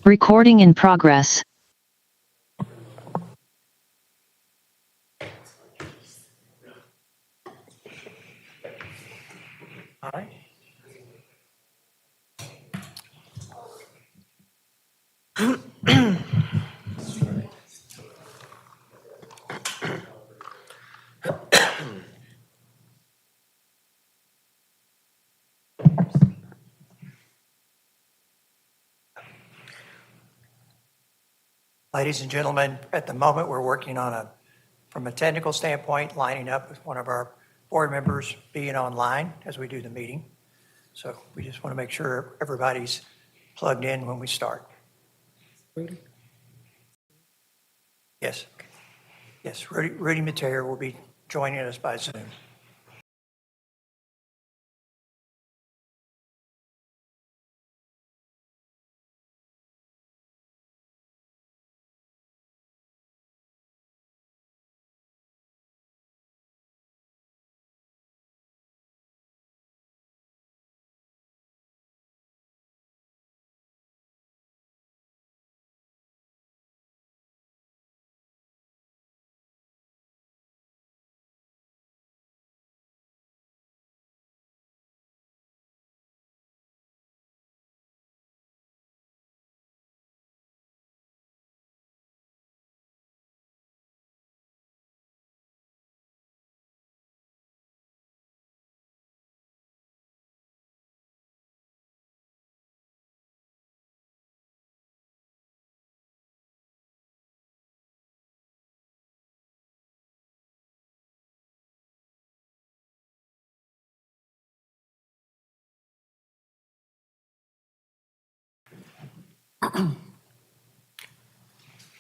Recording in progress. All right. Ladies and gentlemen, at the moment, we're working on from a technical standpoint, lining up with one of our board members being online as we do the meeting. So we just want to make sure everybody's plugged in when we start. Yes. Yes, Rudy Mateer will be joining us by Zoom.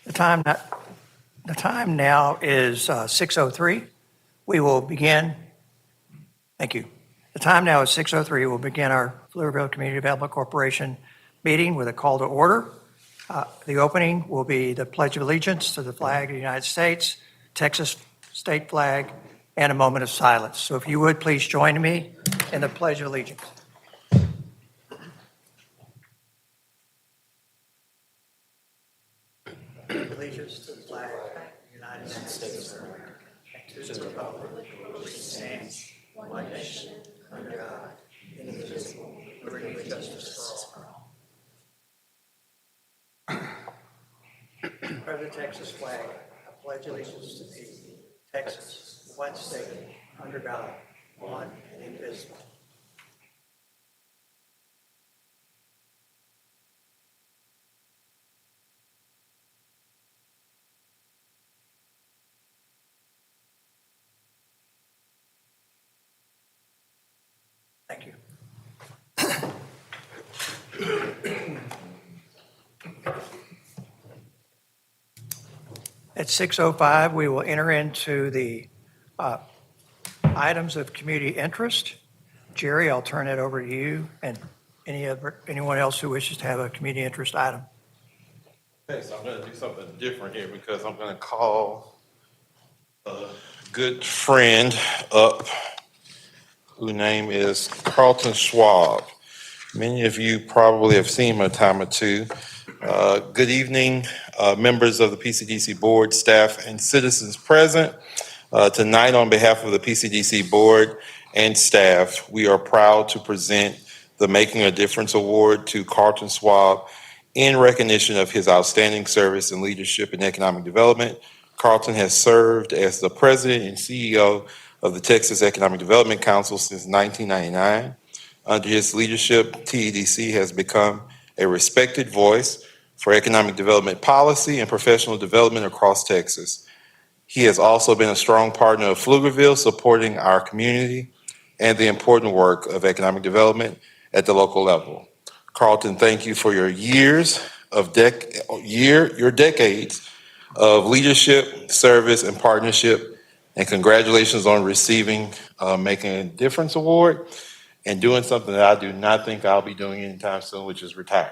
The time now is 6:03. We will begin. Thank you. The time now is 6:03. We'll begin our Pflugerville Community Development Corporation meeting with a call to order. The opening will be the Pledge of Allegiance to the flag of the United States, Texas state flag, and a moment of silence. So if you would, please join me in the Pledge of Allegiance. Allegiance to the flag of the United States of America, and to the republic which stands one nation under God, indivisible, with liberty and justice for all. Under the Texas flag, I pledge allegiance to thee, Texas, one state, under God, one and indivisible. Thank you. At 6:05, we will enter into the items of community interest. Jerry, I'll turn it over to you and anyone else who wishes to have a community interest item. Okay, so I'm going to do something different here because I'm going to call a good friend up whose name is Carlton Schwab. Many of you probably have seen him a time or two. Good evening, members of the PCDC board, staff, and citizens present. Tonight, on behalf of the PCDC board and staff, we are proud to present the Making a Difference Award to Carlton Schwab in recognition of his outstanding service and leadership in economic development. Carlton has served as the president and CEO of the Texas Economic Development Council since 1999. Under his leadership, TEDC has become a respected voice for economic development policy and professional development across Texas. He has also been a strong partner of Pflugerville, supporting our community and the important work of economic development at the local level. Carlton, thank you for your decades of leadership, service, and partnership, and congratulations on receiving Making a Difference Award and doing something that I do not think I'll be doing anytime soon, which is retiring.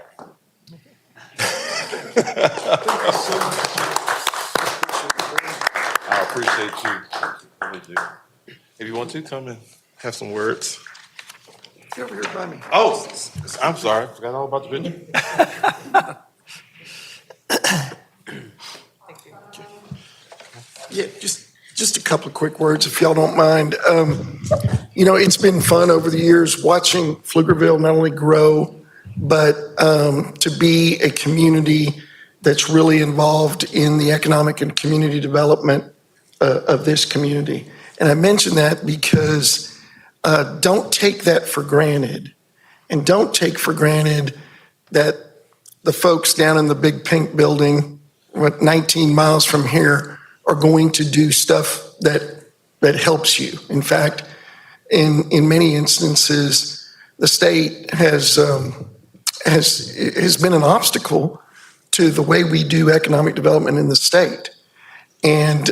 I appreciate you. I really do. If you want to, come and have some words. Get over here by me. Oh, I'm sorry. Forgot all about the video. Yeah, just a couple of quick words, if y'all don't mind. It's been fun over the years watching Pflugerville not only grow, but to be a community that's really involved in the economic and community development of this community. And I mention that because don't take that for granted. And don't take for granted that the folks down in the big pink building, 19 miles from here, are going to do stuff that helps you. In fact, in many instances, the state has been an obstacle to the way we do economic development in the state. And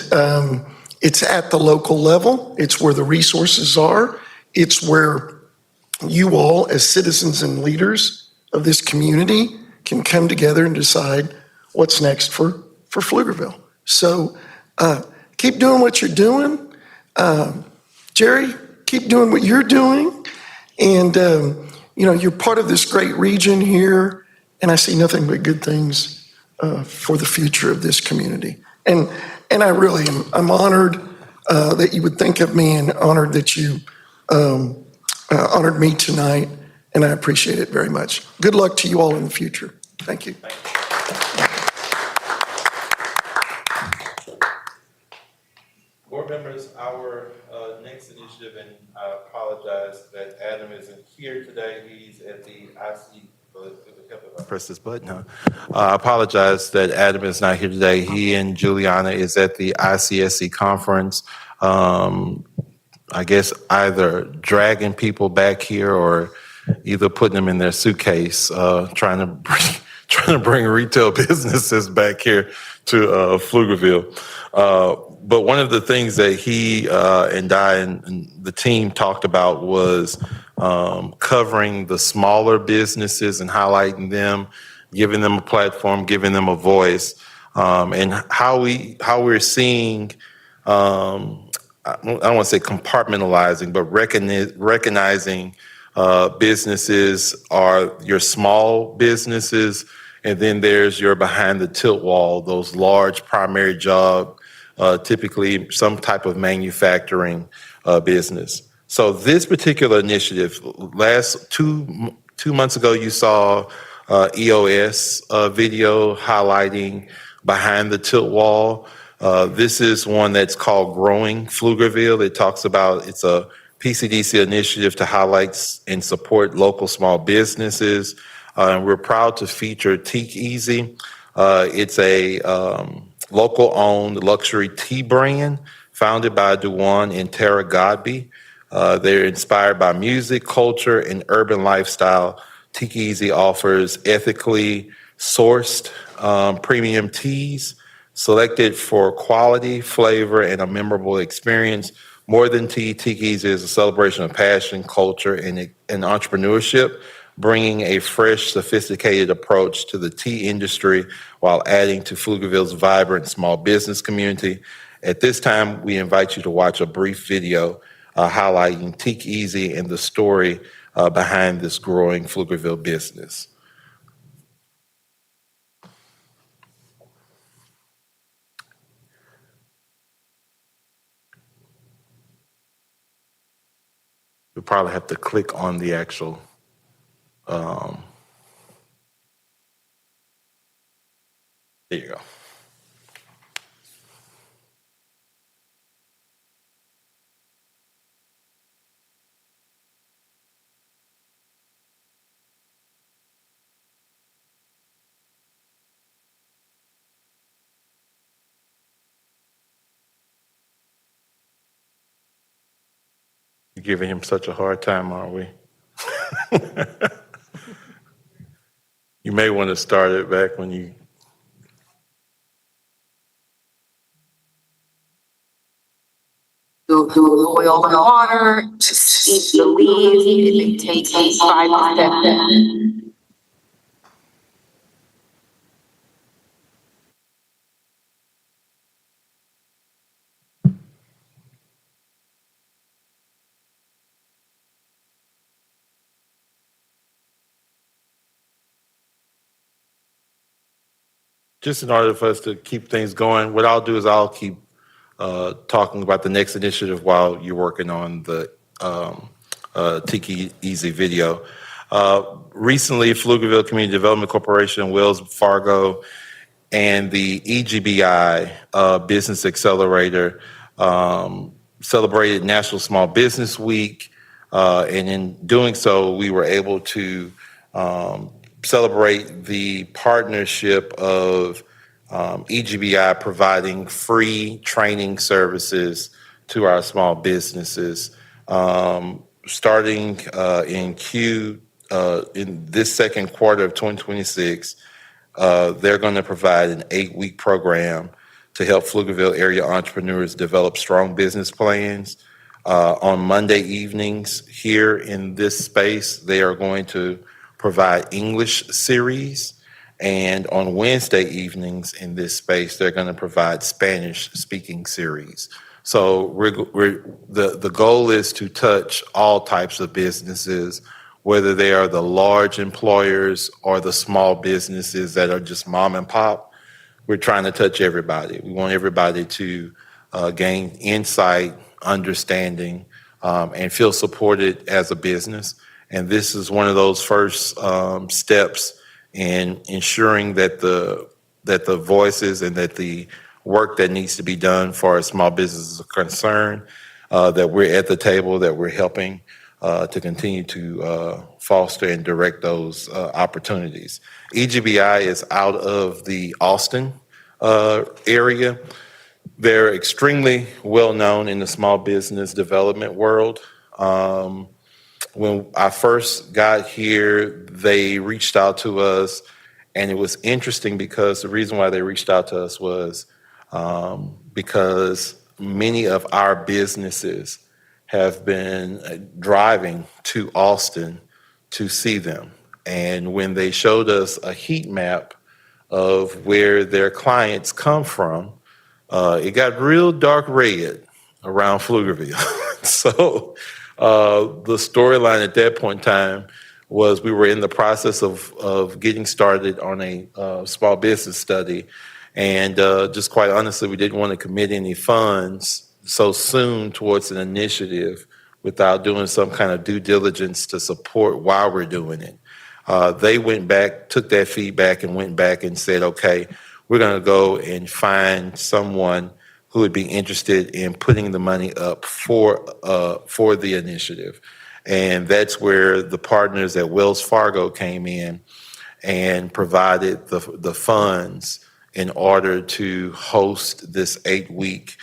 it's at the local level. It's where the resources are. It's where you all, as citizens and leaders of this community, can come together and decide what's next for Pflugerville. So keep doing what you're doing. Jerry, keep doing what you're doing. And, you're part of this great region here, and I see nothing but good things for the future of this community. And I really am, I'm honored that you would think of me, and honored that you honored me tonight, and I appreciate it very much. Good luck to you all in the future. Thank you. Board members, our next initiative, and I apologize that Adam isn't here today. He's at the IC. Press this button, huh? I apologize that Adam is not here today. He and Juliana is at the ICSC conference. I guess either dragging people back here or either putting them in their suitcase, trying to bring retail businesses back here to Pflugerville. But one of the things that he and I and the team talked about was covering the smaller businesses and highlighting them, giving them a platform, giving them a voice, and how we're seeing. I don't want to say compartmentalizing, but recognizing businesses are your small businesses, and then there's your behind the tilt wall, those large primary job, typically some type of manufacturing business. So this particular initiative, last two months ago, you saw EOS video highlighting behind the tilt wall. This is one that's called Growing Pflugerville. It talks about, it's a PCDC initiative to highlight and support local small businesses. And we're proud to feature Teak Easy. It's a local owned luxury tea brand founded by Duwan and Tara Godby. They're inspired by music, culture, and urban lifestyle. Teak Easy offers ethically sourced premium teas, selected for quality, flavor, and a memorable experience. More than tea, Teak Easy is a celebration of passion, culture, and entrepreneurship, bringing a fresh, sophisticated approach to the tea industry while adding to Pflugerville's vibrant small business community. At this time, we invite you to watch a brief video highlighting Teak Easy and the story behind this growing Pflugerville business. You'll probably have to click on the actual there you go. You're giving him such a hard time, aren't we? You may want to start it back when you. Boil the water, steep the leaves, it may take 5 to 7 minutes. just in order for us to keep things going, what I'll do is I'll keep talking about the next initiative while you're working on the Tiki Easy video. Recently, Pflugerville Community Development Corporation, Wells Fargo, and the EGBI Business Accelerator celebrated National Small Business Week. And in doing so, we were able to celebrate the partnership of EGBI providing free training services to our small businesses. Starting in this second quarter of 2026, they're going to provide an 8-week program to help Pflugerville area entrepreneurs develop strong business plans. On Monday evenings here in this space, they are going to provide English series. And on Wednesday evenings in this space, they're going to provide Spanish speaking series. So the goal is to touch all types of businesses, whether they are the large employers or the small businesses that are just mom and pop. We're trying to touch everybody. We want everybody to gain insight, understanding, and feel supported as a business. And this is one of those first steps in ensuring that the voices and that the work that needs to be done for our small businesses are concerned, that we're at the table, that we're helping to continue to foster and direct those opportunities. EGBI is out of the Austin area. They're extremely well-known in the small business development world. When I first got here, they reached out to us, and it was interesting because the reason why they reached out to us was because many of our businesses have been driving to Austin to see them. And when they showed us a heat map of where their clients come from, it got real dark red around Pflugerville. So the storyline at that point in time was we were in the process of getting started on a small business study. And just quite honestly, we didn't want to commit any funds so soon towards an initiative without doing some kind of due diligence to support why we're doing it. They went back, took that feedback and went back and said, okay, we're going to go and find someone who would be interested in putting the money up for the initiative. And that's where the partners at Wells Fargo came in and provided the funds in order to host this 8-week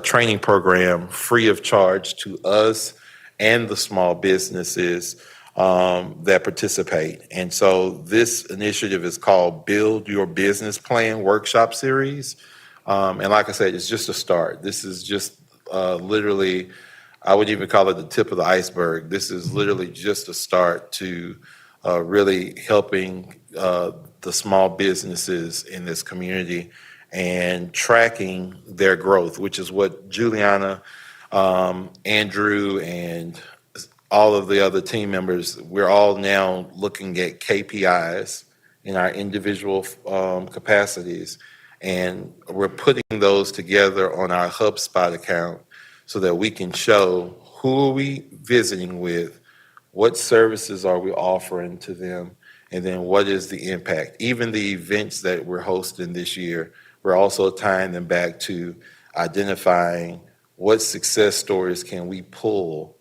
training program free of charge to us and the small businesses that participate. And so this initiative is called Build Your Business Plan Workshop Series. And like I said, it's just a start. This is just literally, I would even call it the tip of the iceberg. This is literally just a start to really helping the small businesses in this community and tracking their growth, which is what Juliana, Andrew, and all of the other team members, we're all now looking at KPIs in our individual capacities, and we're putting those together on our HubSpot account so that we can show who are we visiting with, what services are we offering to them, and then what is the impact. Even the events that we're hosting this year, we're also tying them back to identifying what success stories can we pull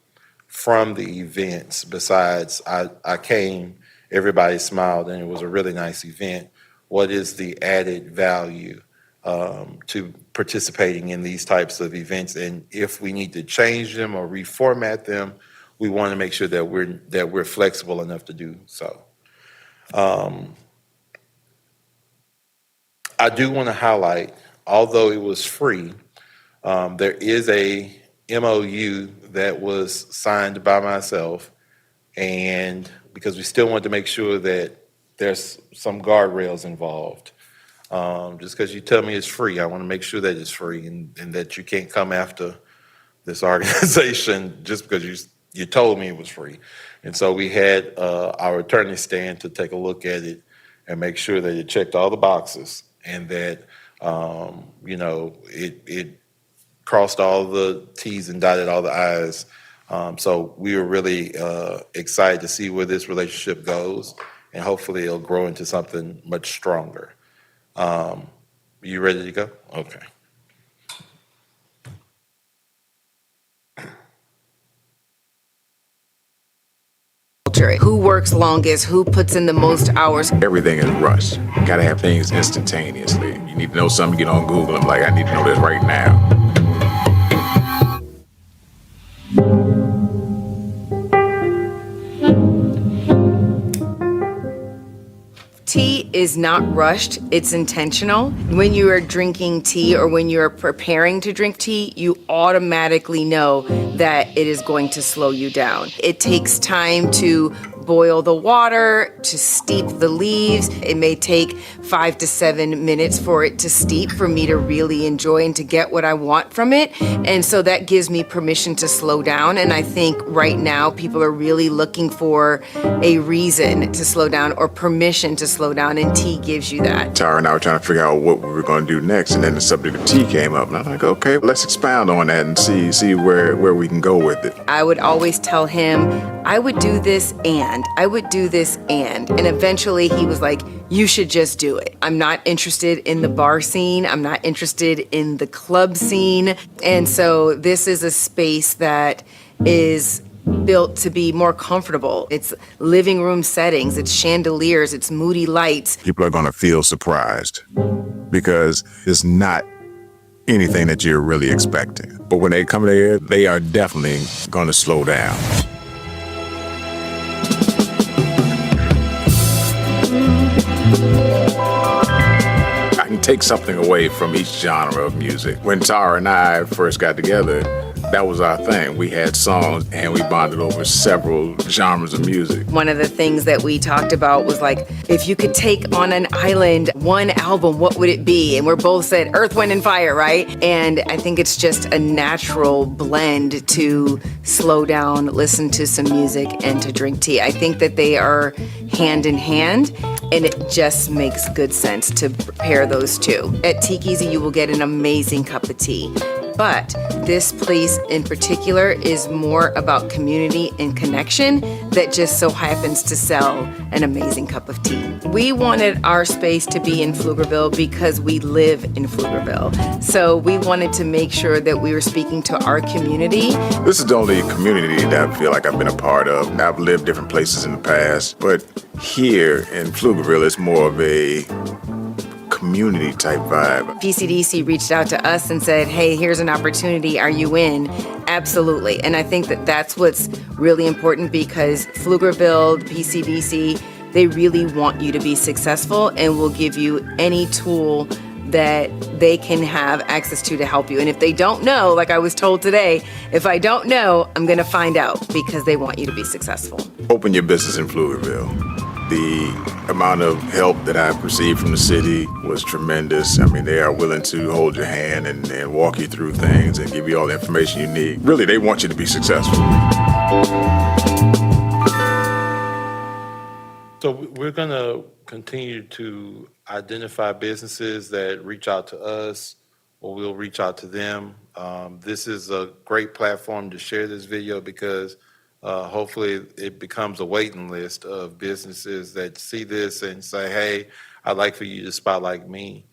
from the events. Besides, I came, everybody smiled, and it was a really nice event. What is the added value to participating in these types of events? And if we need to change them or reformat them, we want to make sure that we're flexible enough to do so. I do want to highlight, although it was free, there is a MOU that was signed by myself, and because we still want to make sure that there's some guardrails involved. Just because you tell me it's free, I want to make sure that it's free and that you can't come after this organization just because you told me it was free. And so we had our attorney stand to take a look at it and make sure that it checked all the boxes and that, it crossed all the T's and dotted all the I's. So we were really excited to see where this relationship goes, and hopefully it'll grow into something much stronger. You ready to go? Okay. Who works longest, who puts in the most hours. Everything is rushed. You gotta have things instantaneously. You need to know something, you get on Google, I'm like, I need to know this right now. Tea is not rushed, it's intentional. When you are drinking tea or when you're preparing to drink tea, you automatically know that it is going to slow you down. It takes time to boil the water, to steep the leaves. It may take 5 to 7 minutes for it to steep for me to really enjoy and to get what I want from it. And so that gives me permission to slow down. And I think right now people are really looking for a reason to slow down or permission to slow down, and tea gives you that. Tara and I were trying to figure out what we were going to do next, and then the subject of tea came up, and I'm like, okay, let's expound on that and see where we can go with it. I would always tell him, I would do this and I would do this and eventually he was like, you should just do it. I'm not interested in the bar scene. I'm not interested in the club scene. And so this is a space that is built to be more comfortable. It's living room settings, it's chandeliers, it's moody lights. People are going to feel surprised because it's not anything that you're really expecting. But when they come there, they are definitely going to slow down. I can take something away from each genre of music. When Tara and I first got together, that was our thing. We had songs and we bonded over several genres of music. One of the things that we talked about was like, if you could take on an island one album, what would it be? And we're both said Earth, Wind, and Fire, right? And I think it's just a natural blend to slow down, listen to some music, and to drink tea. I think that they are hand in hand, and it just makes good sense to pair those two. At Tiki's, you will get an amazing cup of tea. But this place in particular is more about community and connection that just so happens to sell an amazing cup of tea. We wanted our space to be in Pflugerville because we live in Pflugerville. So we wanted to make sure that we were speaking to our community. This is the only community that I feel like I've been a part of. I've lived different places in the past, but here in Pflugerville, it's more of a community type vibe. PCDC reached out to us and said, hey, here's an opportunity. Are you in? Absolutely. And I think that that's what's really important because Pflugerville, PCDC, they really want you to be successful and will give you any tool that they can have access to help you. And if they don't know, like I was told today, if I don't know, I'm going to find out because they want you to be successful. Open your business in Pflugerville. The amount of help that I've received from the city was tremendous. I mean, they are willing to hold your hand and walk you through things and give you all the information you need. Really, they want you to be successful. So we're going to continue to identify businesses that reach out to us, or we'll reach out to them. This is a great platform to share this video because hopefully it becomes a waiting list of businesses that see this and say, hey, I'd like for you to spotlight me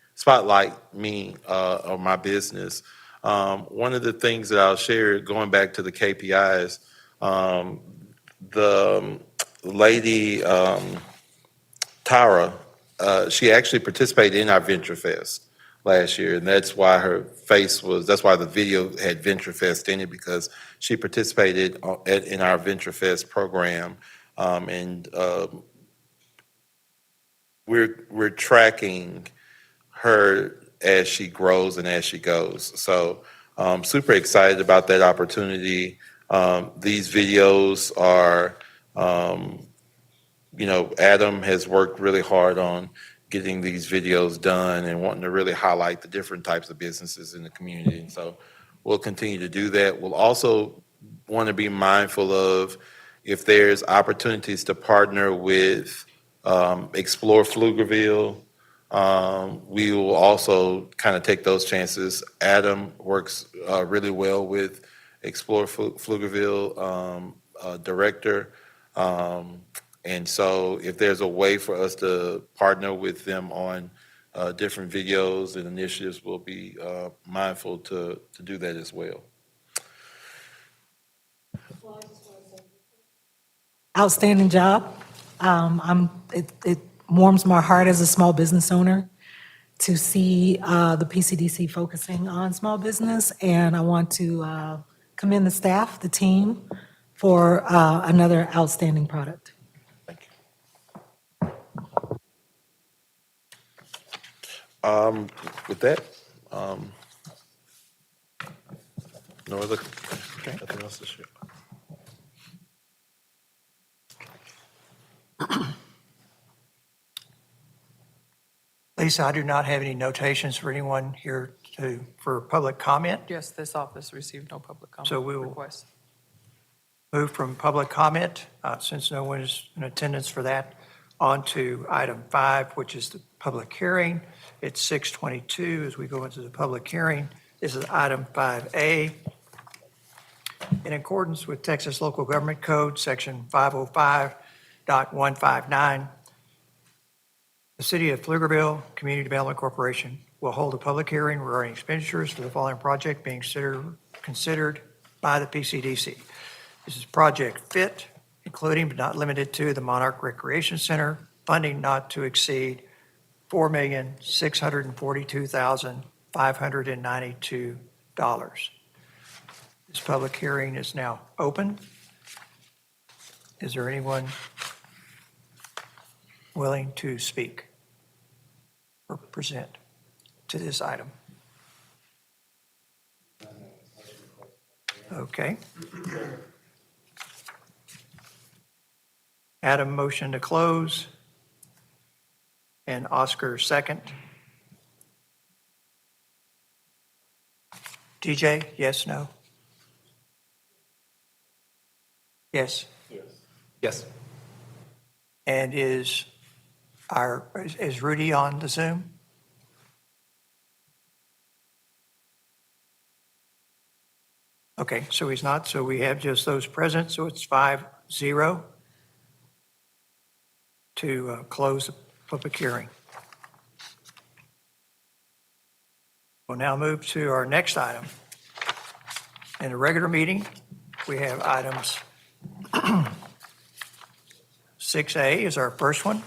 or my business. One of the things that I'll share, going back to the KPIs, the lady, Tara, she actually participated in our Venture Fest last year, and that's why that's why the video had Venture Fest in it, because she participated in our Venture Fest program, and we're tracking her as she grows and as she goes. So super excited about that opportunity. These videos are, Adam has worked really hard on getting these videos done and wanting to really highlight the different types of businesses in the community. And so we'll continue to do that. We'll also want to be mindful of if there's opportunities to partner with Explore Pflugerville, We will also kind of take those chances. Adam works really well with Explore Pflugerville director. And so if there's a way for us to partner with them on different videos and initiatives, we'll be mindful to do that as well. Outstanding job. It warms my heart as a small business owner to see the PCDC focusing on small business, and I want to commend the staff, the team, for another outstanding product. Thank you. With that, no other, nothing else to share. Lisa, I do not have any notations for anyone here for public comment. Yes, this office received no public comment So we will- request. Move from public comment, since no one is in attendance for that, on to item 5, which is the public hearing. It's 6:22 as we go into the public hearing. This is item 5A. In accordance with Texas Local Government Code, Section 505.159, the City of Pflugerville Community Development Corporation will hold a public hearing regarding expenditures for the following project being considered by the PCDC. This is Project FIT, including but not limited to the Monarch Recreation Center, funding not to exceed $4,642,592. This public hearing is now open. Is there anyone willing to speak or present to this item? Okay. Adam, motion to close. And Oscar, second. DJ, yes, no? Yes. Yes. And is Rudy on the Zoom? Okay, so he's not, so we have just those present, so it's 5-0 to close the public hearing. We'll now move to our next item. In the regular meeting, we have items 6A is our first one,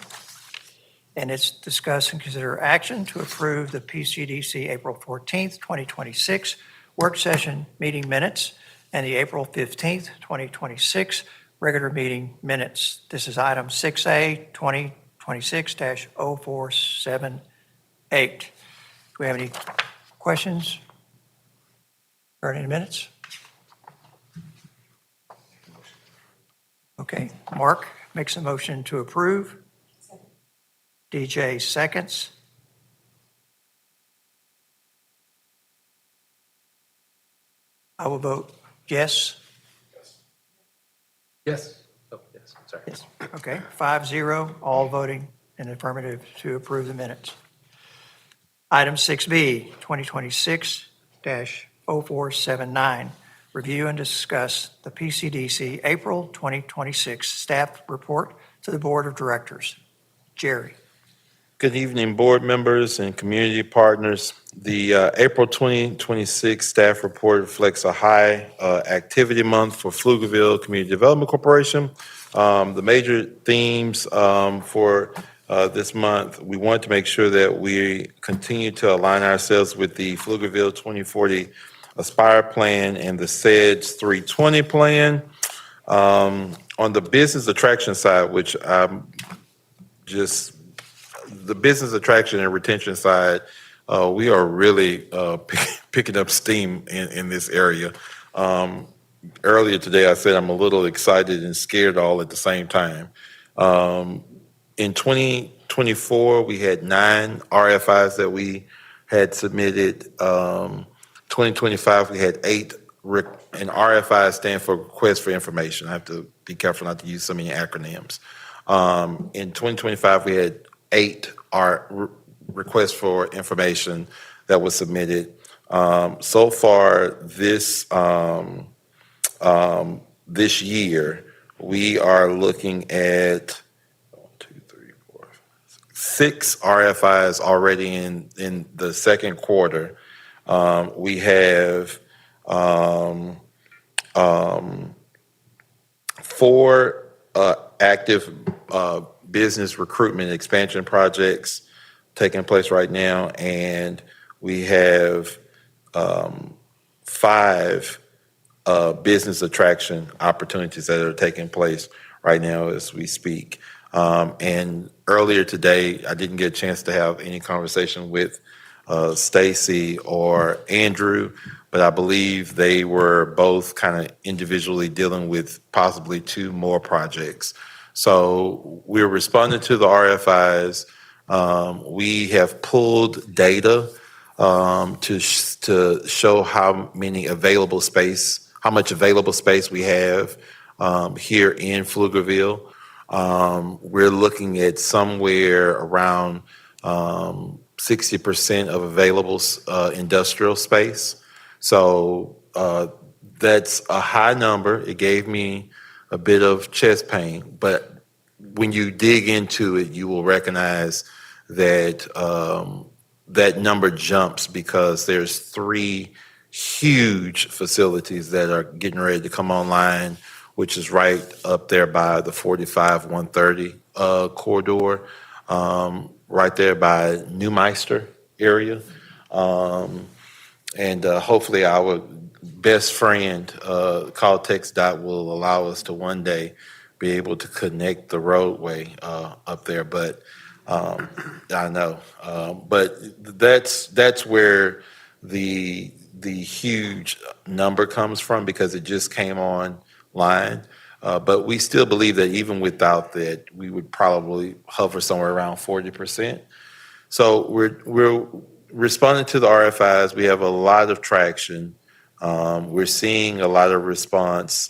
and it's discuss and consider action to approve the PCDC April 14th, 2026 work session meeting minutes and the April 15th, 2026 regular meeting minutes. This is item 6A, 2026-0478. Do we have any questions regarding the minutes? Okay, Mark makes a motion to approve. DJ seconds. I will vote yes. Yes. Oh, yes, sorry. Yes. Okay, 5-0, all voting in the affirmative to approve the minutes. Item 6B, 2026-0479, review and discuss the PCDC April 2026 staff report to the Board of Directors. Jerry. Good evening, board members and community partners. The April 2026 staff report reflects a high activity month for Pflugerville Community Development Corporation. The major themes for this month, we want to make sure that we continue to align ourselves with the Pflugerville 2040 Aspire Plan and the SEDS 320 Plan. On the business attraction side, which I'm just the business attraction and retention side, we are really picking up steam in this area. Earlier today, I said I'm a little excited and scared all at the same time. In 2024, we had 9 RFIs that we had submitted. 2025, we had 8, and RFIs stand for Request for Information. I have to be careful not to use so many acronyms. In 2025, we had 8 request for information that was submitted. So far this year, we are looking at 1, 2, 3, 4, 6 RFIs already in the second quarter. We have 4 active business recruitment expansion projects taking place right now, and we have 5 business attraction opportunities that are taking place right now as we speak. And earlier today, I didn't get a chance to have any conversation with Stacy or Andrew, but I believe they were both kind of individually dealing with possibly 2 more projects. So we're responding to the RFIs. We have pulled data to show how much available space we have here in Pflugerville. We're looking at somewhere around 60% of available industrial space. So that's a high number. It gave me a bit of chest pain, but when you dig into it, you will recognize that that number jumps because there's 3 huge facilities that are getting ready to come online, which is right up there by the 45-130 corridor, right there by Newmeister area. And hopefully our best friend, Caltex Dot, will allow us to one day be able to connect the roadway up there. But I know, but that's where the huge number comes from, because it just came online. But we still believe that even without that, we would probably hover somewhere around 40%. So we're responding to the RFIs. We have a lot of traction. We're seeing a lot of response,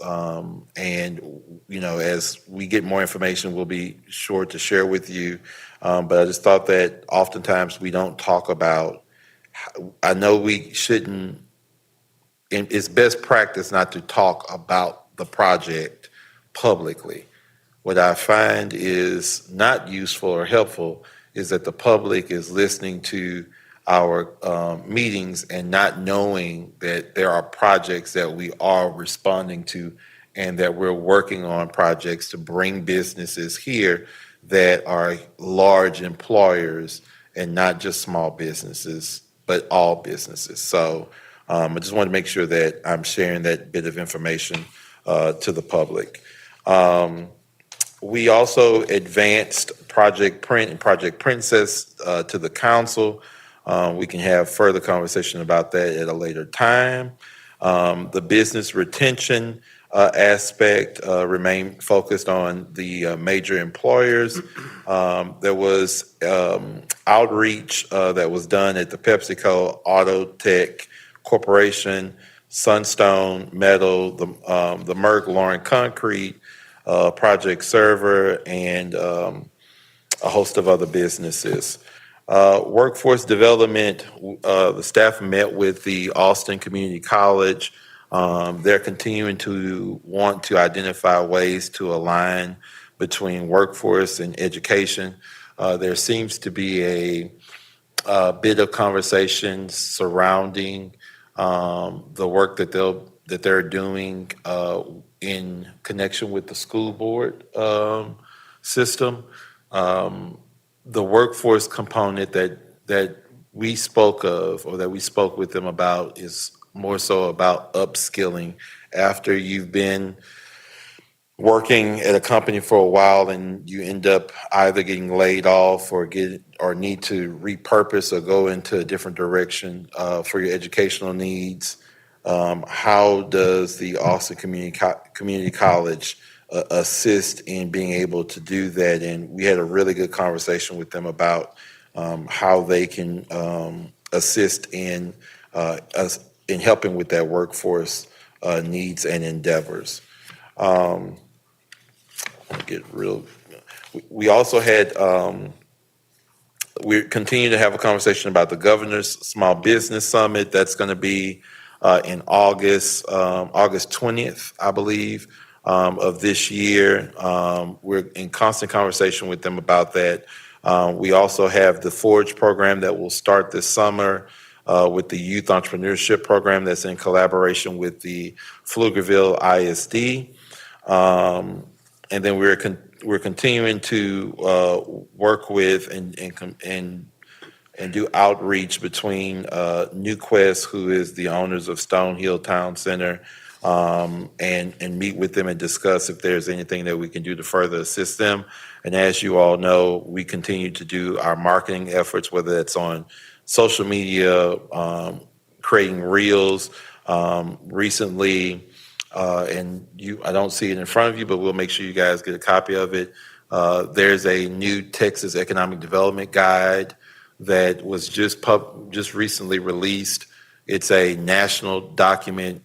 and as we get more information, we'll be sure to share with you. But I just thought that oftentimes we don't talk about. I know we shouldn't. It's best practice not to talk about the project publicly. What I find is not useful or helpful is that the public is listening to our meetings and not knowing that there are projects that we are responding to, and that we're working on projects to bring businesses here that are large employers and not just small businesses, but all businesses. So I just want to make sure that I'm sharing that bit of information to the public. We also advanced Project Print and Project Princess to the council. We can have further conversation about that at a later time. The business retention aspect remain focused on the major employers. There was outreach that was done at the PepsiCo, Auto Tech Corporation, Sunstone Metal, the Merck Lauren Concrete, Project Server, and a host of other businesses. Workforce development, the staff met with the Austin Community College. They're continuing to want to identify ways to align between workforce and education. There seems to be a bit of conversation surrounding the work that they're doing in connection with the school board system. The workforce component that we spoke of, or that we spoke with them about, is more so about upskilling. After you've been working at a company for a while and you end up either getting laid off or need to repurpose or go into a different direction for your educational needs, how does the Austin Community College assist in being able to do that? And we had a really good conversation with them about how they can assist in helping with that workforce needs and endeavors. We also had we continue to have a conversation about the Governor's Small Business Summit. That's going to be in August, August 20th, I believe, of this year. We're in constant conversation with them about that. We also have the Forge program that will start this summer with the Youth Entrepreneurship Program that's in collaboration with the Pflugerville ISD. And then we're continuing to work with and do outreach between NewQuest, who is the owners of Stonehill Town Center, and meet with them and discuss if there's anything that we can do to further assist them. And as you all know, we continue to do our marketing efforts, whether it's on social media, creating reels. Recently, and I don't see it in front of you, but we'll make sure you guys get a copy of it. There's a new Texas Economic Development Guide that was just recently released. It's a national document.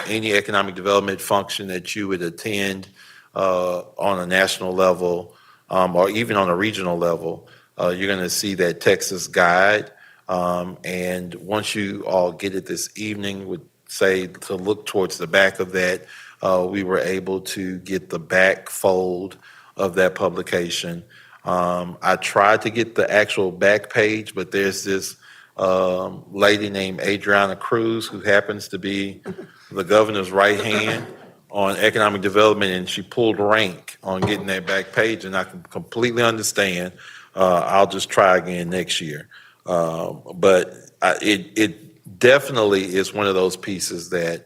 Any economic development function that you would attend on a national level or even on a regional level, you're going to see that Texas guide. And once you all get it this evening, would say to look towards the back of that, we were able to get the back fold of that publication. I tried to get the actual back page, but there's this lady named Adriana Cruz, who happens to be the governor's right hand on economic development, and she pulled rank on getting that back page, and I can completely understand. I'll just try again next year. But it definitely is one of those pieces that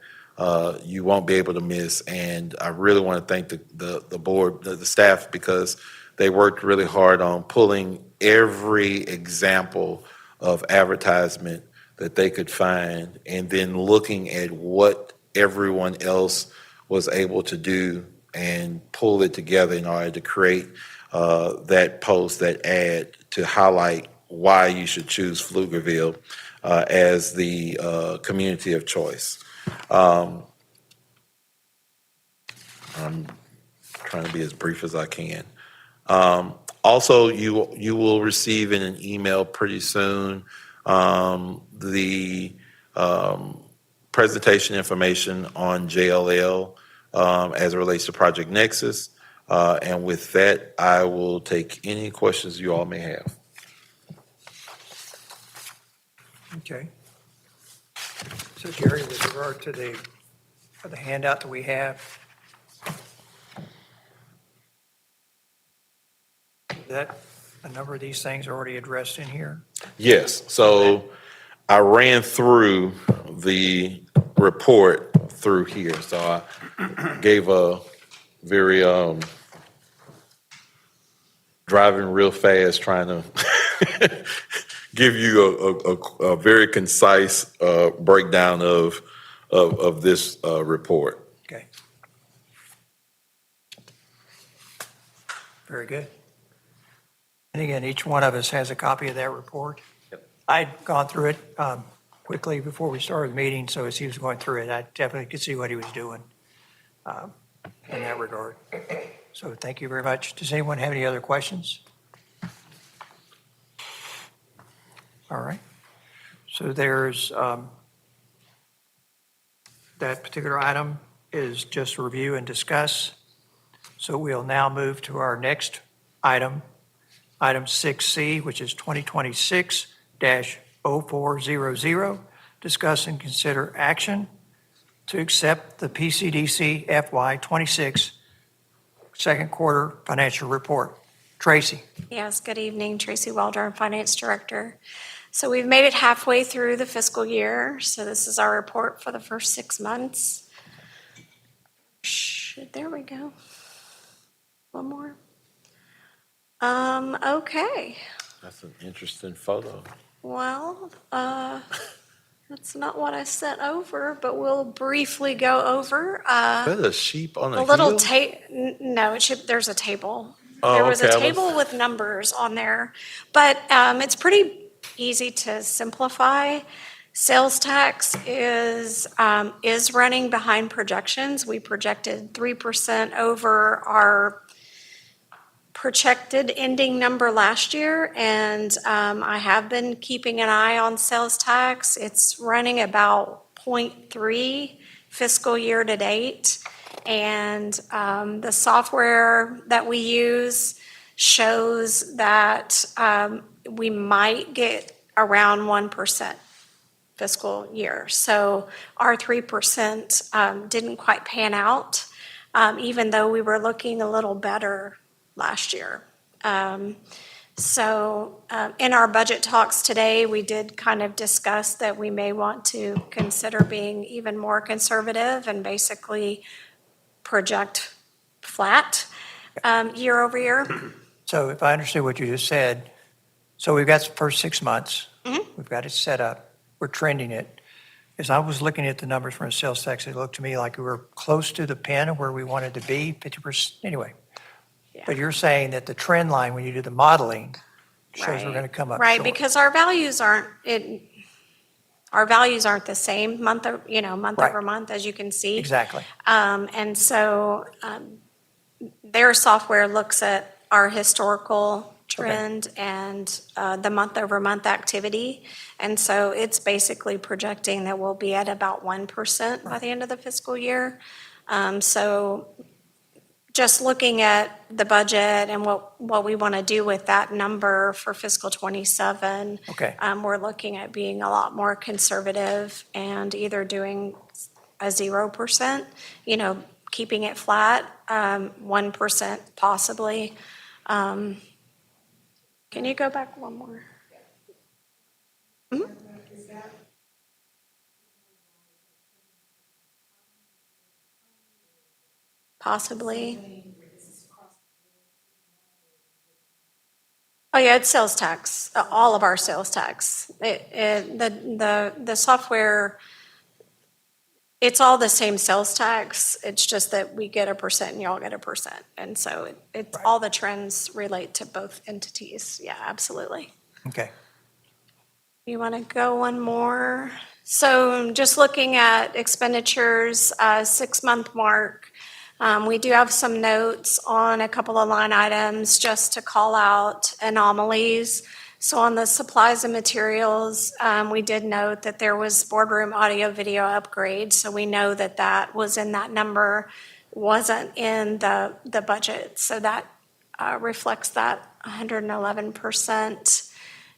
you won't be able to miss, and I really want to thank the board, the staff, because they worked really hard on pulling every example of advertisement that they could find, and then looking at what everyone else was able to do and pull it together in order to create that post, that ad, to highlight why you should choose Pflugerville as the community of choice. I'm trying to be as brief as I can. Also, you will receive in an email pretty soon the presentation information on JLL as it relates to Project Nexus. And with that, I will take any questions you all may have. Okay. So Jerry, with regard to the handout that we have, that a number of these things are already addressed in here? Yes, so I ran through the report through here, so I gave a very driving real fast, trying to give you a very concise breakdown of this report. Okay. Very good. And again, each one of us has a copy of that report. Yep. I'd gone through it quickly before we started the meeting, so as he was going through it, I definitely could see what he was doing in that regard. So thank you very much. Does anyone have any other questions? All right. So there's, that particular item is just review and discuss. So we'll now move to our next item, item 6C, which is 2026-0400, discuss and consider action to accept the PCDC FY26 second quarter financial report. Tracy. Yes, good evening. Tracy Welder, Finance Director. So we've made it halfway through the fiscal year. So this is our report for the first 6 months. There we go. One more. Okay. That's an interesting photo. Well, that's not what I sent over, but we'll briefly go over. Is that a sheep on a A little hill? no, there's a table. Oh, There was okay, a I was- table with numbers on there, but it's pretty easy to simplify. Sales tax is running behind projections. We projected 3% over our projected ending number last year, and I have been keeping an eye on sales tax. It's running about 0.3 fiscal year to date. And the software that we use shows that we might get around 1% fiscal year. So our 3% didn't quite pan out, even though we were looking a little better last year. So in our budget talks today, we did kind of discuss that we may want to consider being even more conservative and basically project flat year over year. So if I understood what you just said, so we've got the first 6 months. We've got it set up. We're trending it. As I was looking at the numbers from a sales tax, it looked to me like we were close to the pin of where we wanted to be, 50%, anyway. Yeah. But you're saying that the trend line, when you do the modeling, shows we're going to come up Right, short. because our values aren't the same month Right. over month, as you can see. Exactly. And so their software looks at our historical trend and the month over month activity. And so it's basically projecting that we'll be at about 1% by the end of the fiscal year. So just looking at the budget and what we want to do with that number for fiscal '27. Okay. We're looking at being a lot more conservative and either doing a 0%, keeping it flat, 1% possibly. Can you go back one more? Mhm. Possibly. Oh, yeah, it's sales tax, all of our sales tax. The software, it's all the same sales tax. It's just that we get a percent and y'all get a percent. And so it's all the trends relate to both entities. Yeah, absolutely. Okay. You want to go one more? So just looking at expenditures, 6-month mark, we do have some notes on a couple of line items just to call out anomalies. So on the supplies and materials, we did note that there was boardroom audio video upgrade. So we know that that was in that number, wasn't in the budget. So that reflects that 111%.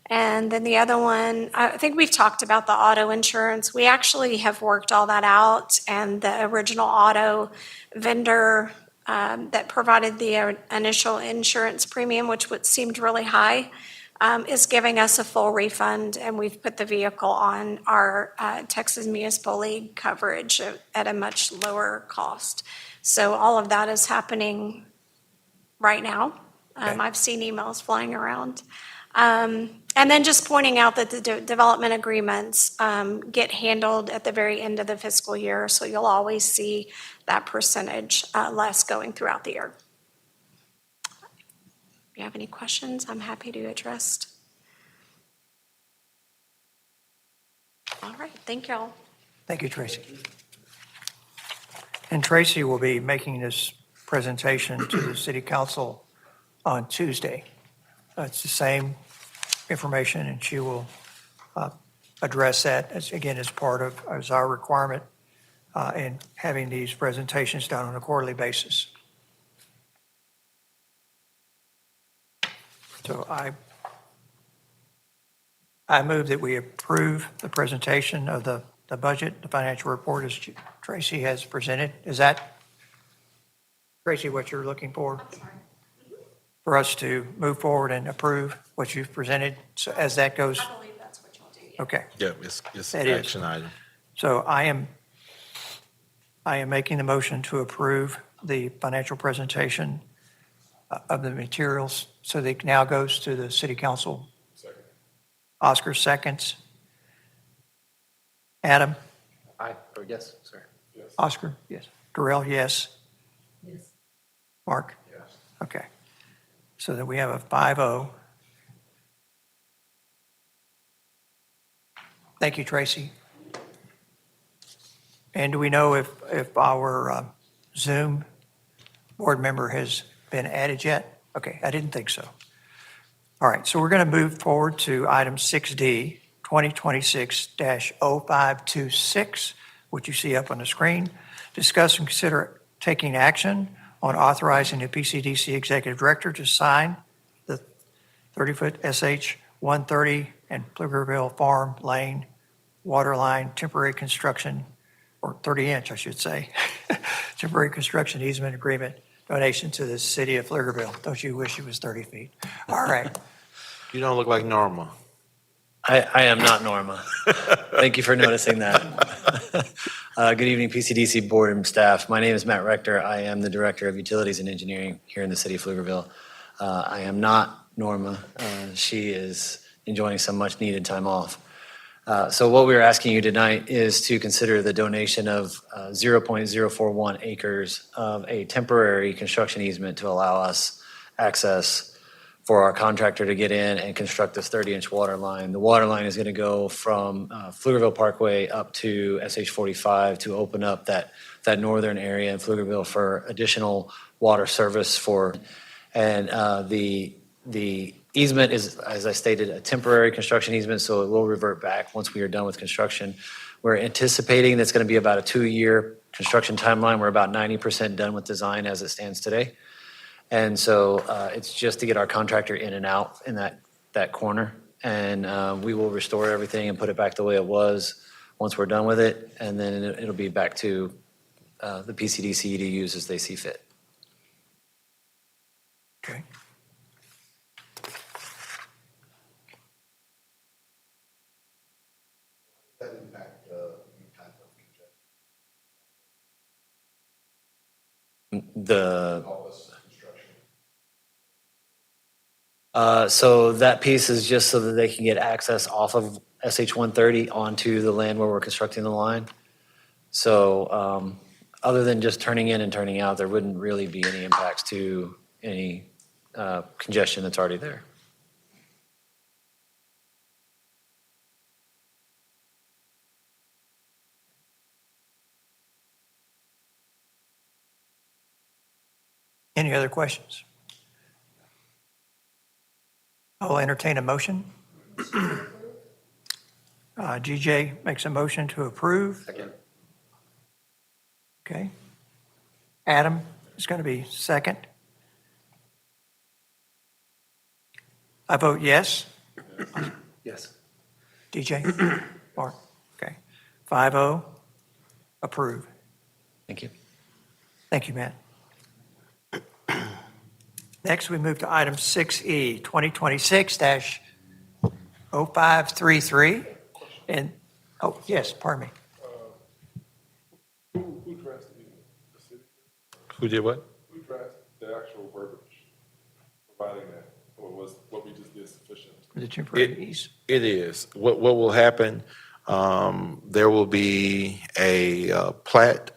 And then the other one, I think we've talked about the auto insurance. We actually have worked all that out, and the original auto vendor that provided the initial insurance premium, which seemed really high, is giving us a full refund, and we've put the vehicle on our Texas Municipal League coverage at a much lower cost. So all of that is happening right now. Okay. I've seen emails flying around. And then just pointing out that the development agreements get handled at the very end of the fiscal year, so you'll always see that percentage less going throughout the year. If you have any questions, I'm happy to address. All right, thank y'all. Thank you, Tracy. And Tracy will be making this presentation to the city council on Tuesday. It's the same information, and she will address that as part of our requirement in having these presentations done on a quarterly basis. So I move that we approve the presentation of the budget, the financial report as Tracy has presented. Is that, Tracy, what you're looking for? For us to move forward and approve what you've presented, so as that goes? I believe that's what y'all do. Yeah. Okay. Yeah, it's That an is. action item. So I am making the motion to approve the financial presentation of the materials, so that it now goes to the city council. Second. Oscar seconds. Adam? Aye, or yes, sorry. Oscar? Yes. Darrell, yes. Yes. Mark? Yes. Okay. So that we have a 5-0. Thank you, Tracy. And do we know if our Zoom board member has been added yet? Okay, I didn't think so. All right, so we're going to move forward to item 6D, 2026-0526, which you see up on the screen. Discuss and consider taking action on authorizing the PCDC Executive Director to sign the 30-foot SH 130 and Pflugerville Farm Lane water line temporary construction, or 30-inch, I should say, temporary construction easement agreement donation to the city of Pflugerville. Don't you wish it was 30 feet? All right. You don't look like Norma. I am not Norma. Thank you for noticing that. Good evening, PCDC board and staff. My name is Matt Rector. I am the Director of Utilities and Engineering here in the city of Pflugerville. I am not Norma. She is enjoying some much-needed time off. So what we're asking you tonight is to consider the donation of 0.041 acres of a temporary construction easement to allow us access for our contractor to get in and construct this 30-inch water line. The water line is going to go from Pflugerville Parkway up to SH 45 to open up that northern area in Pflugerville for additional water service for, and the easement is, as I stated, a temporary construction easement, so it will revert back once we are done with construction. We're anticipating that's going to be about a 2-year construction timeline. We're about 90% done with design as it stands today. And so it's just to get our contractor in and out in that corner. And we will restore everything and put it back the way it was once we're done with it. And then it'll be back to the PCDC to use as they see fit. Okay. So that piece is just so that they can get access off of SH 130 onto the land where we're constructing the line. So other than just turning in and turning out, there wouldn't really be any impacts to any congestion that's already there. Any other questions? I'll entertain a motion. GJ makes a motion to approve. Second. Okay. Adam is going to be second. I vote yes. Yes. DJ? Mark? Okay. 5-0, approve. Thank you. Thank you, Matt. Next, we move to item 6E, 2026-0533. And, oh, yes, pardon me. Who drafted the city? Who did what? Who drafted the actual verbiage providing that? Or was what we just did sufficient? The temporary ease. It is. What will happen, there will be a plat,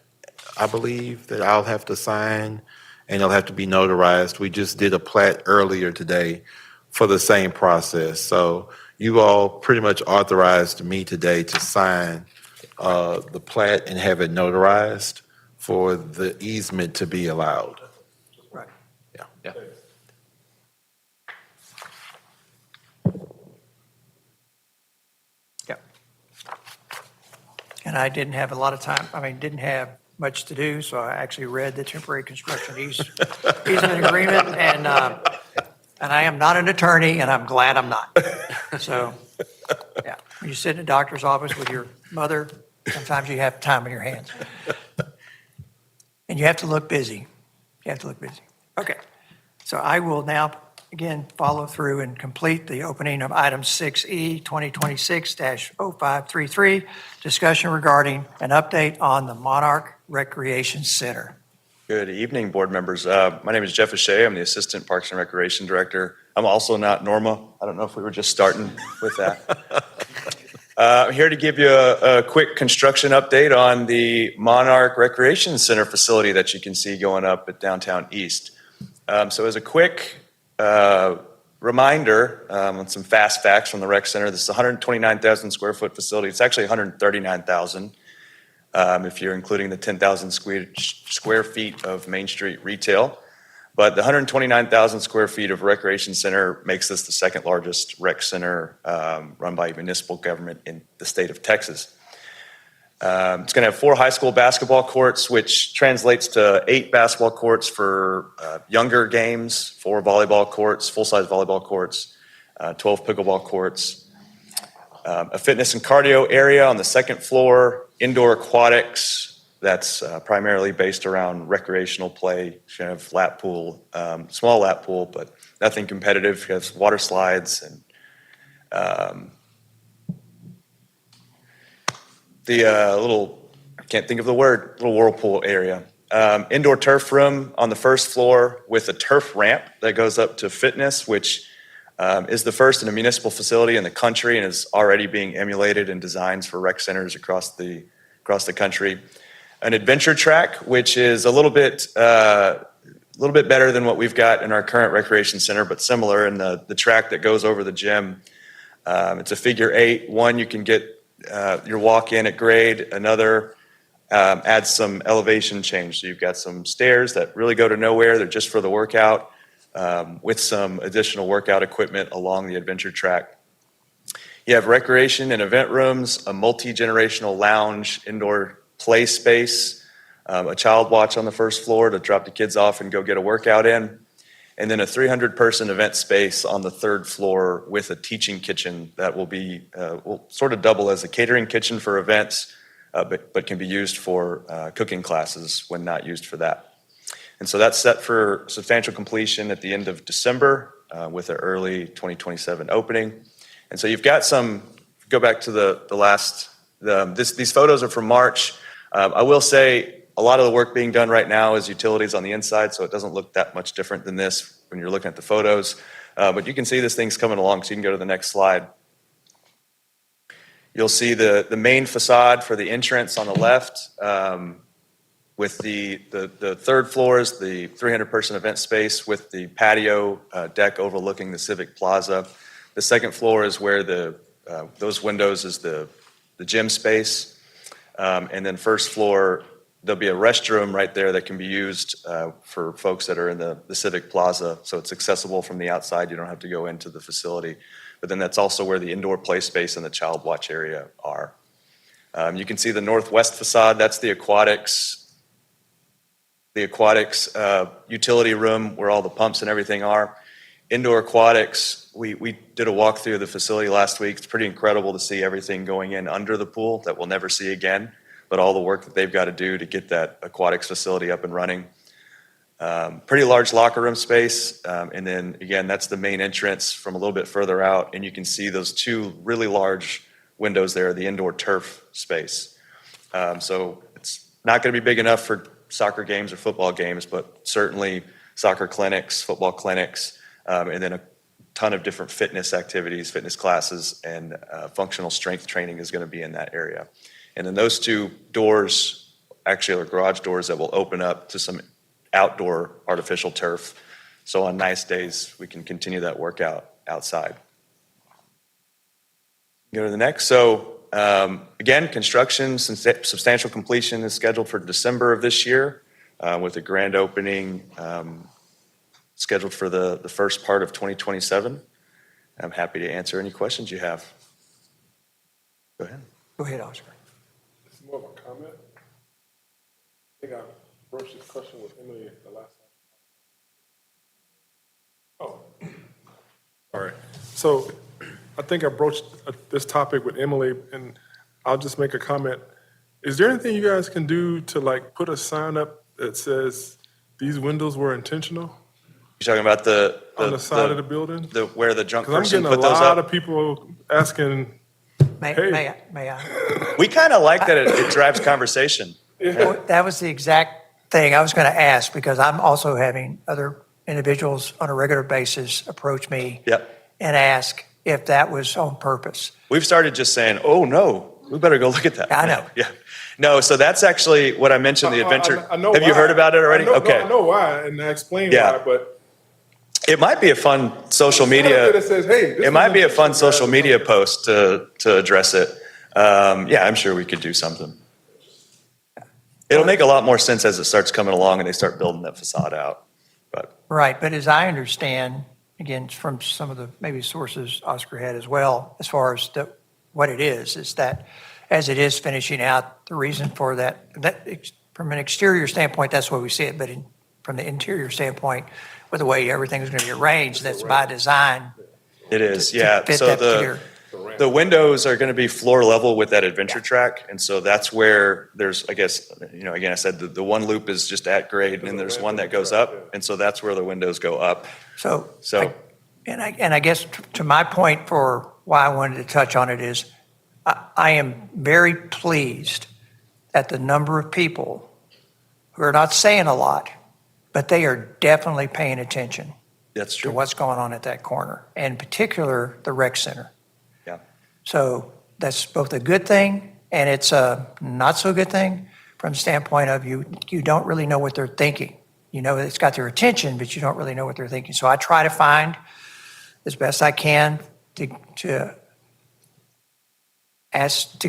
I believe, that I'll have to sign, and it'll have to be notarized. We just did a plat earlier today for the same process. So you all pretty much authorized me today to sign the plat and have it notarized for the easement to be allowed. Right. Yeah. Yeah. And I didn't have a lot of time, didn't have much to do, so I actually read the temporary construction easement agreement, and I am not an attorney, and I'm glad I'm not. So, yeah, when you sit in a doctor's office with your mother, sometimes you have time on your hands. And you have to look busy. You have to look busy. Okay, so I will now, again, follow through and complete the opening of item 6E, 2026-0533, discussion regarding an update on the Monarch Recreation Center. Good evening, board members. My name is Jeff O'Shea. I'm the Assistant Parks and Recreation Director. I'm also not Norma. I don't know if we were just starting with that. I'm here to give you a quick construction update on the Monarch Recreation Center facility that you can see going up at downtown East. So as a quick reminder on some fast facts from the rec center, this is a 129,000 square foot facility. It's actually 139,000 if you're including the 10,000 square feet of Main Street retail. But the 129,000 square feet of recreation center makes this the second largest rec center run by municipal government in the state of Texas. It's going to have 4 high school basketball courts, which translates to 8 basketball courts for younger games, 4 volleyball courts, full-size volleyball courts, 12 pickleball courts, a fitness and cardio area on the second floor, indoor aquatics that's primarily based around recreational play, kind of lap pool, small lap pool, but nothing competitive. You have water slides and the I can't think of the word, little whirlpool area. Indoor turf room on the first floor with a turf ramp that goes up to fitness, which is the first in a municipal facility in the country and is already being emulated in designs for rec centers across the country. An adventure track, which is a little bit better than what we've got in our current recreation center, but similar in the track that goes over the gym. It's a figure 8. One, you can get your walk in at grade. Another adds some elevation change. So you've got some stairs that really go to nowhere. They're just for the workout with some additional workout equipment along the adventure track. You have recreation and event rooms, a multi-generational lounge, indoor play space, a child watch on the first floor to drop the kids off and go get a workout in, and then a 300-person event space on the third floor with a teaching kitchen that will sort of double as a catering kitchen for events, but can be used for cooking classes when not used for that. And so that's set for substantial completion at the end of December with an early 2027 opening. And so you've got go back to the last, these photos are from March. I will say a lot of the work being done right now is utilities on the inside, so it doesn't look that much different than this when you're looking at the photos. But you can see this thing's coming along, so you can go to the next slide. You'll see the main facade for the entrance on the left with the third floor is the 300-person event space with the patio deck overlooking the Civic Plaza. The second floor is where those windows is the gym space. And then first floor, there'll be a restroom right there that can be used for folks that are in the Civic Plaza. So it's accessible from the outside. You don't have to go into the facility. But then that's also where the indoor play space and the child watch area are. You can see the northwest facade. That's the aquatics. The aquatics utility room where all the pumps and everything are. Indoor aquatics, we did a walkthrough of the facility last week. It's pretty incredible to see everything going in under the pool that we'll never see again, but all the work that they've got to do to get that aquatics facility up and running. Pretty large locker room space, and then again, that's the main entrance from a little bit further out, and you can see those 2 really large windows there, the indoor turf space. So it's not going to be big enough for soccer games or football games, but certainly soccer clinics, football clinics, and then a ton of different fitness activities, fitness classes, and functional strength training is going to be in that area. And then those 2 doors actually are garage doors that will open up to some outdoor artificial turf. So on nice days, we can continue that workout outside. Go to the next. So again, construction, substantial completion is scheduled for December of this year with a grand opening scheduled for the first part of 2027. I'm happy to answer any questions you have. Go ahead. Go ahead, Oscar. It's more of a comment. I think I broached this question with Emily the last time. Oh, all right. So I think I broached this topic with Emily, and I'll just make a comment. Is there anything you guys can do to put a sign up that says these windows were intentional? You're talking about on the side of the building? Where the drunk Because I'm person getting put a those lot up? of people asking, May I? We kind of like that it drives conversation. That was the exact thing I was going to ask, because I'm also having other individuals on a regular basis approach me Yep. and ask if that was on purpose. We've started just saying, oh, no, we better go look at that. I know. Yeah. No, so that's actually what I mentioned, the adventure. I know Have you why. heard about it already? I know, Okay. No, I know why, and I explained Yeah. why, but It might be a fun social media. that says, hey, this It might is be a fun intentional, social guys. media post to address it. Yeah, I'm sure we could do something. It'll make a lot more sense as it starts coming along and they start building that facade out. Right, but as I understand, again, from some of the maybe sources Oscar had as well, as far as what it is that as it is finishing out, the reason for that from an exterior standpoint, that's why we see it, but from the interior standpoint, with the way everything's going to be arranged, that's by design. It is, to yeah. fit So that clear. the windows are going to be floor level with that adventure track. And so that's where there's, I guess, again, I said the one loop is just at grade and then there's one that goes up. And so that's where the windows go up. So, So- and I guess to my point for why I wanted to touch on it is, I am very pleased at the number of people who are not saying a lot, but they are definitely paying attention That's to true. what's going on at that corner, and in particular, the rec center. Yeah. So that's both a good thing and it's a not so good thing from the standpoint of you don't really know what they're thinking. You know, it's got their attention, but you don't really know what they're thinking. So I try to find as best I can to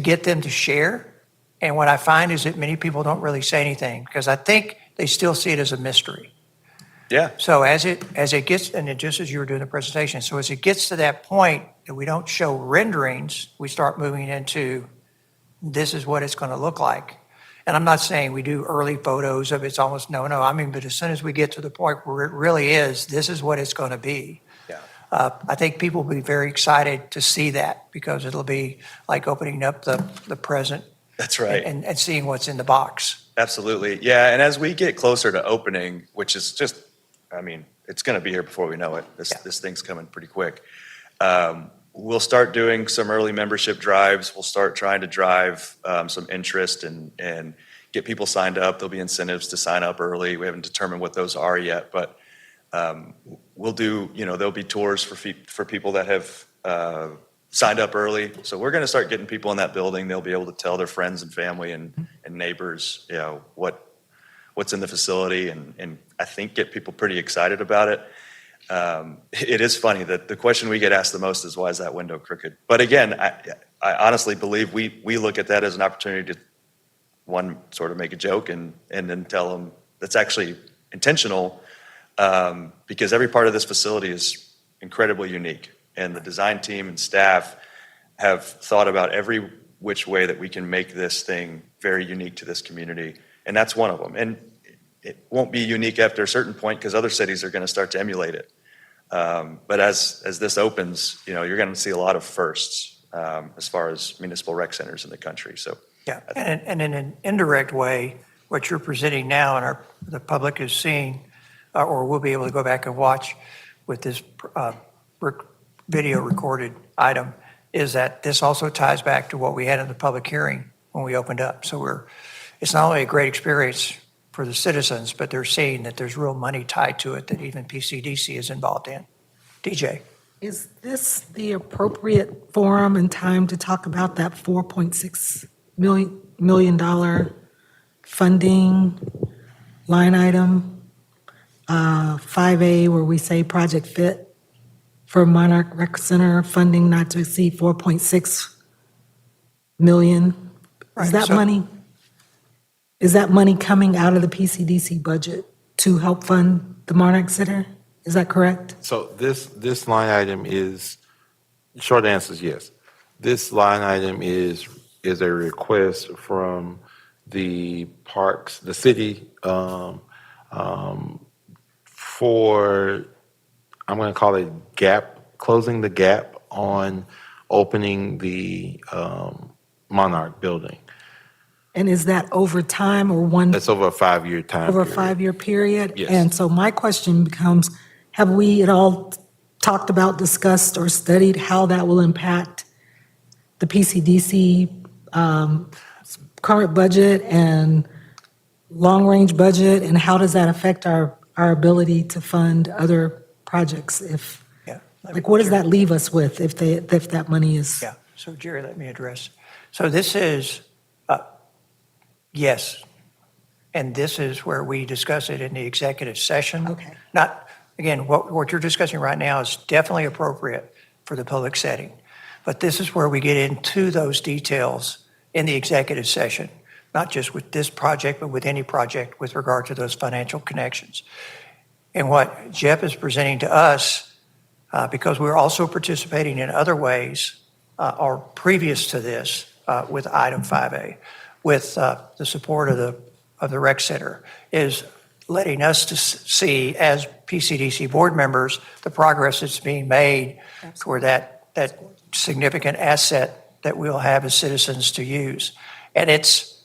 get them to share. And what I find is that many people don't really say anything because I think they still see it as a mystery. Yeah. So as it gets, and it just as you were doing the presentation, so as it gets to that point that we don't show renderings, we start moving into this is what it's going to look like. And I'm not saying we do early photos of it's almost no. I mean, but as soon as we get to the point where it really is, this is what it's going to be. Yeah. I think people will be very excited to see that because it'll be like opening up the present That's right. and seeing what's in the box. Absolutely. Yeah. And as we get closer to opening, which is just, I mean, it's going to be here before we know it. This thing's coming pretty quick. We'll start doing some early membership drives. We'll start trying to drive some interest and get people signed up. There'll be incentives to sign up early. We haven't determined what those are yet, but we'll do, there'll be tours for people that have signed up early. So we're going to start getting people in that building. They'll be able to tell their friends and family and neighbors, what's in the facility and I think get people pretty excited about it. It is funny that the question we get asked the most is, why is that window crooked? But again, I honestly believe we look at that as an opportunity to, one, sort of make a joke and then tell them that's actually intentional because every part of this facility is incredibly unique. And the design team and staff have thought about every which way that we can make this thing very unique to this community. And that's one of them. And it won't be unique after a certain point because other cities are going to start to emulate it. But as this opens, you're going to see a lot of firsts as far as municipal rec centers in the country. So Yeah, and in an indirect way, what you're presenting now and the public is seeing, or will be able to go back and watch with this video recorded item, is that this also ties back to what we had in the public hearing when we opened up. So it's not only a great experience for the citizens, but they're seeing that there's real money tied to it that even PCDC is involved in. DJ? Is this the appropriate forum and time to talk about that $4.6 million funding line item, 5A, where we say Project Fit for Monarch Rec Center, funding not to exceed $4.6 million? Right, Is that so- money? Is that money coming out of the PCDC budget to help fund the Monarch Center? Is that correct? So this line item is, short answer is yes. This line item is a request from the parks, the city, for, I'm going to call it closing the gap on opening the Monarch building. And is that over time or That's over a 5-year time over a period. 5-year period? Yes. And so my question becomes, have we at all talked about, discussed, or studied how that will impact the PCDC current budget and long-range budget? And how does that affect our ability to fund other projects if, Yeah. like, what does that leave us with if that money is? Yeah, so Jerry, let me address. So this is, yes, and this is where we discuss it in the executive session. Okay. Not, again, what you're discussing right now is definitely appropriate for the public setting. But this is where we get into those details in the executive session, not just with this project, but with any project with regard to those financial connections. And what Jeff is presenting to us, because we're also participating in other ways, or previous to this, with item 5A, with the support of the rec center, is letting us to see as PCDC board members the progress that's being made toward that significant asset that we'll have as citizens to use. And it's,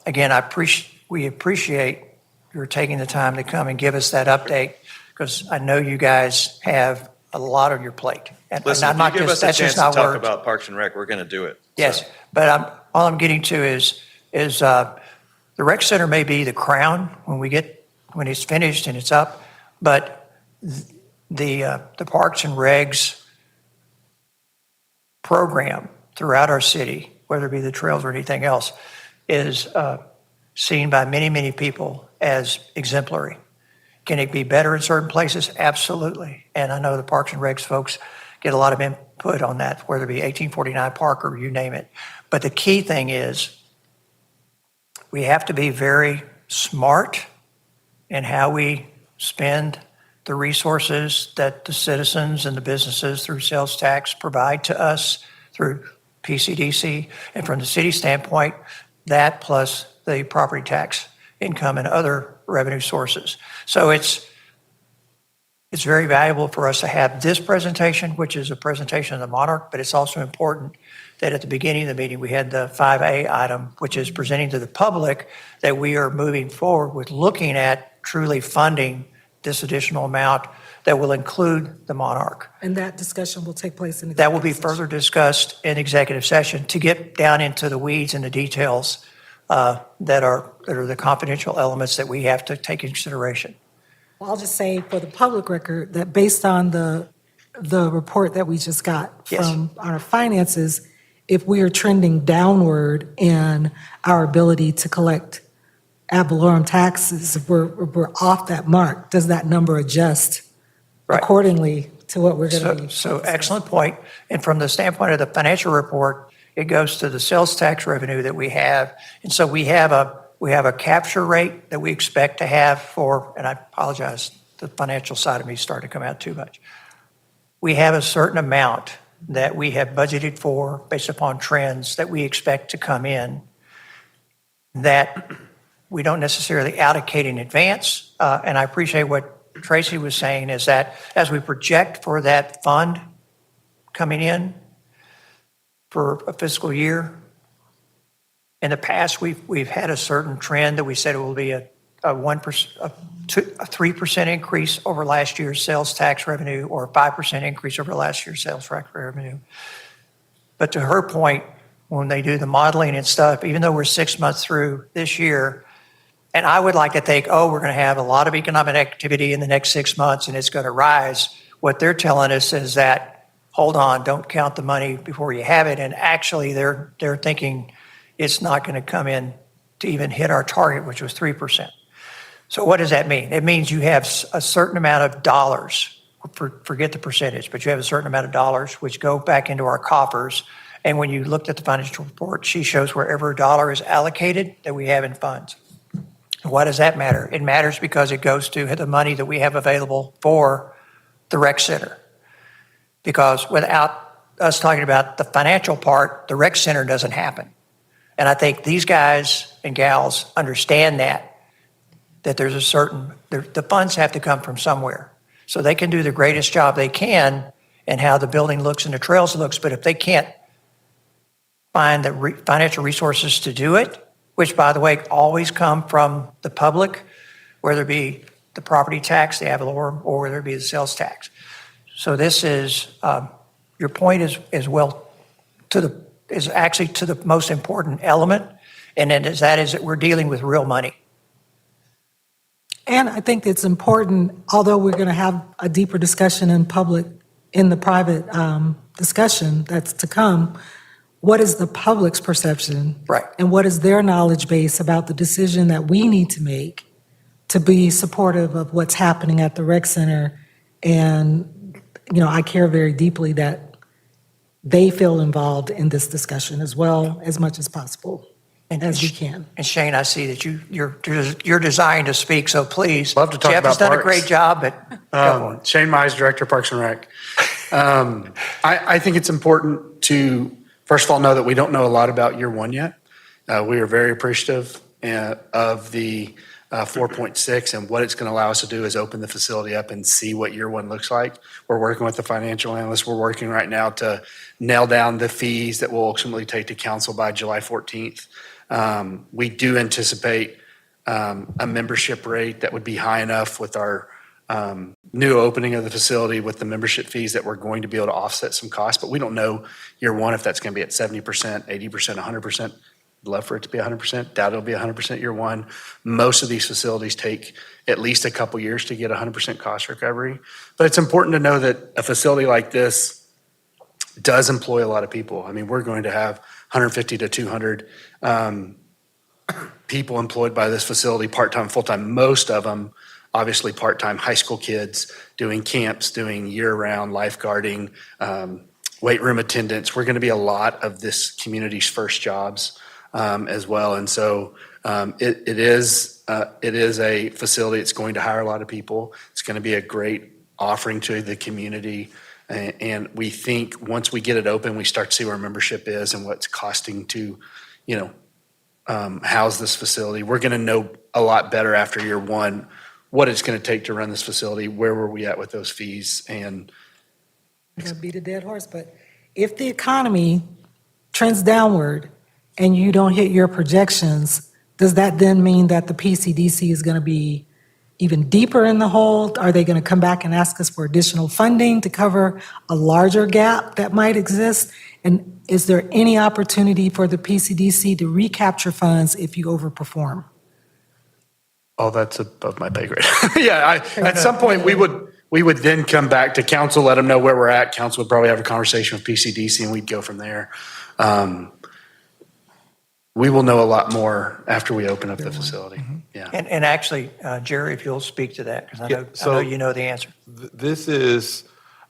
again, we appreciate your taking the time to come and give us that update, because I know you guys have a lot on your plate. And Listen, I'm if not you give just- us a that's chance just to not talk words. about Parks and Rec, we're going to do it. Yes, So, but all I'm getting to is the rec center may be the crown when it's finished and it's up, but the Parks and Regs program throughout our city, whether it be the trails or anything else, is seen by many, many people as exemplary. Can it be better in certain places? Absolutely. And I know the Parks and Recs folks get a lot of input on that, whether it be 1849 Park or you name it. But the key thing is we have to be very smart in how we spend the resources that the citizens and the businesses through sales tax provide to us through PCDC. And from the city standpoint, that plus the property tax income and other revenue sources. So it's very valuable for us to have this presentation, which is a presentation of the Monarch, but it's also important that at the beginning of the meeting, we had the 5A item, which is presenting to the public that we are moving forward with looking at truly funding this additional amount that will include the Monarch. And that discussion will take place in. That will be executive session. further discussed in executive session to get down into the weeds and the details that are the confidential elements that we have to take into consideration. Well, I'll just say for the public record that based on the report that we just got Yes. from our finances, if we are trending downward in our ability to collect ad valorem taxes, if we're off that mark, does that number adjust Right. accordingly to what we're going to be? So excellent point. And from the standpoint of the financial report, it goes to the sales tax revenue that we have. And so we have a capture rate that we expect to have for, and I apologize, the financial side of me is starting to come out too much. We have a certain amount that we have budgeted for based upon trends that we expect to come in that we don't necessarily allocate in advance. And I appreciate what Tracy was saying is that as we project for that fund coming in for a fiscal year, in the past, we've had a certain trend that we said it will be a 3% increase over last year's sales tax revenue or a 5% increase over last year's sales tax revenue. But to her point, when they do the modeling and stuff, even though we're 6 months through this year, and I would like to think, we're going to have a lot of economic activity in the next 6 months and it's going to rise. What they're telling us is that, hold on, don't count the money before you have it. And actually, they're thinking it's not going to come in to even hit our target, which was 3%. So what does that mean? It means you have a certain amount of dollars, forget the percentage, but you have a certain amount of dollars which go back into our coffers. And when you looked at the financial report, she shows wherever a dollar is allocated that we have in funds. Why does that matter? It matters because it goes to the money that we have available for the rec center. Because without us talking about the financial part, the rec center doesn't happen. And I think these guys and gals understand that there's a certain, the funds have to come from somewhere. So they can do the greatest job they can in how the building looks and the trails looks, but if they can't find the financial resources to do it, which by the way, always come from the public, whether it be the property tax, the ad valorem, or whether it be the sales tax. So this is, your point is actually to the most important element, and that is that we're dealing with real money. And I think it's important, although we're going to have a deeper discussion in public, in the private discussion that's to come, what is the public's perception? Right. And what is their knowledge base about the decision that we need to make to be supportive of what's happening at the rec center? And, I care very deeply that they feel involved in this discussion as well, as much as possible. as we can. And Shane, I see that you're designed to speak, so please. Love to talk Jeff has about done a parks. great job, but go for it. Shane Mize, Director of Parks and Rec. I think it's important to, first of all, know that we don't know a lot about year one yet. We are very appreciative of the 4.6, and what it's going to allow us to do is open the facility up and see what year one looks like. We're working with the financial analysts. We're working right now to nail down the fees that will ultimately take to council by July 14th. We do anticipate a membership rate that would be high enough with our new opening of the facility with the membership fees that we're going to be able to offset some costs, but we don't know year one if that's going to be at 70%, 80%, 100%. Love for it to be 100%. Doubt it'll be 100% year one. Most of these facilities take at least a couple years to get 100% cost recovery. But it's important to know that a facility like this does employ a lot of people. I mean, we're going to have 150 to 200 people employed by this facility, part-time, full-time. Most of them, obviously, part-time high school kids doing camps, doing year-round lifeguarding, weight room attendants. We're going to be a lot of this community's first jobs as well. And so it is a facility that's going to hire a lot of people. It's going to be a great offering to the community. And we think once we get it open, we start to see where membership is and what's costing to, house this facility. We're going to know a lot better after year one what it's going to take to run this facility, where were we at with those fees, and I'm going to beat a dead horse, but if the economy trends downward and you don't hit your projections, does that then mean that the PCDC is going to be even deeper in the hole? Are they going to come back and ask us for additional funding to cover a larger gap that might exist? And is there any opportunity for the PCDC to recapture funds if you overperform? oh, that's above my pay grade. Yeah, at some point, we would then come back to council, let them know where we're at. Council would probably have a conversation with PCDC, and we'd go from there. We will know a lot more after we open up the facility. Yeah. And actually, Jerry, if you'll speak to that, because I know you know the answer. This is,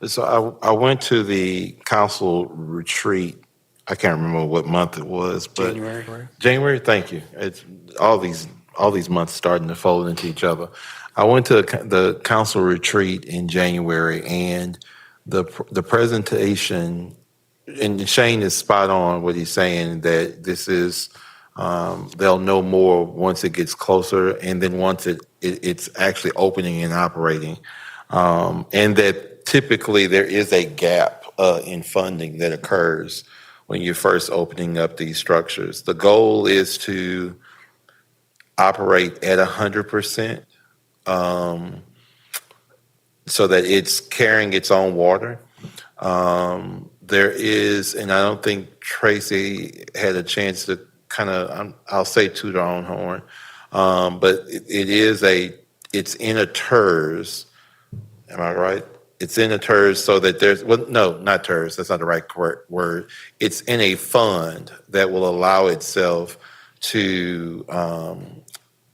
so I went to the council retreat. I can't remember what month it was, but January. Thank you. It's all these months starting to fold into each other. I went to the council retreat in January, and the presentation, and Shane is spot on what he's saying, that this is, they'll know more once it gets closer, and then once it's actually opening and operating. And that typically there is a gap in funding that occurs when you're first opening up these structures. The goal is to operate at 100%, so that it's carrying its own water. There is, and I don't think Tracy had a chance to kind of, I'll say toot our own horn, but it's in a TERS. Am I right? It's in a TERS so that there's, well, no, not TERS, that's not the right word. It's in a fund that will allow itself to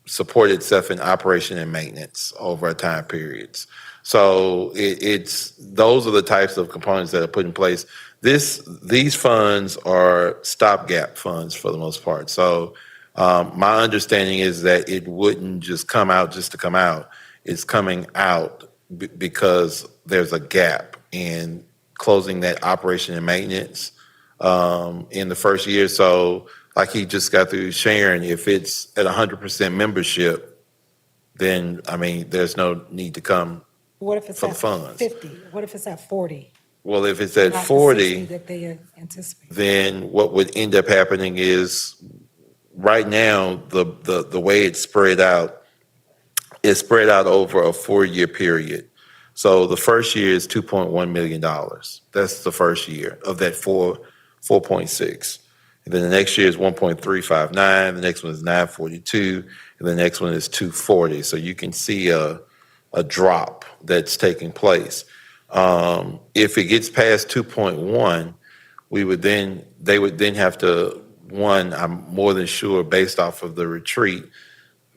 support itself in operation and maintenance over time periods. So it's those are the types of components that are put in place. These funds are stopgap funds for the most part. So my understanding is that it wouldn't just come out just to come out. It's coming out because there's a gap in closing that operation and maintenance in the first year. So like he just got through sharing, if it's at 100% membership, then, I mean, there's no need to come What if it's for the at funds. 50? What if it's at 40? Well, if it's at Not the 40, 60 that they anticipate. then what would end up happening is, right now, the way it's spread out over a 4-year period. So the first year is $2.1 million. That's the first year of that 4.6. And then the next year is 1.359. The next one is 942, and the next one is 240. So you can see a drop that's taking place. If it gets past 2.1, they would then have to, one, I'm more than sure based off of the retreat,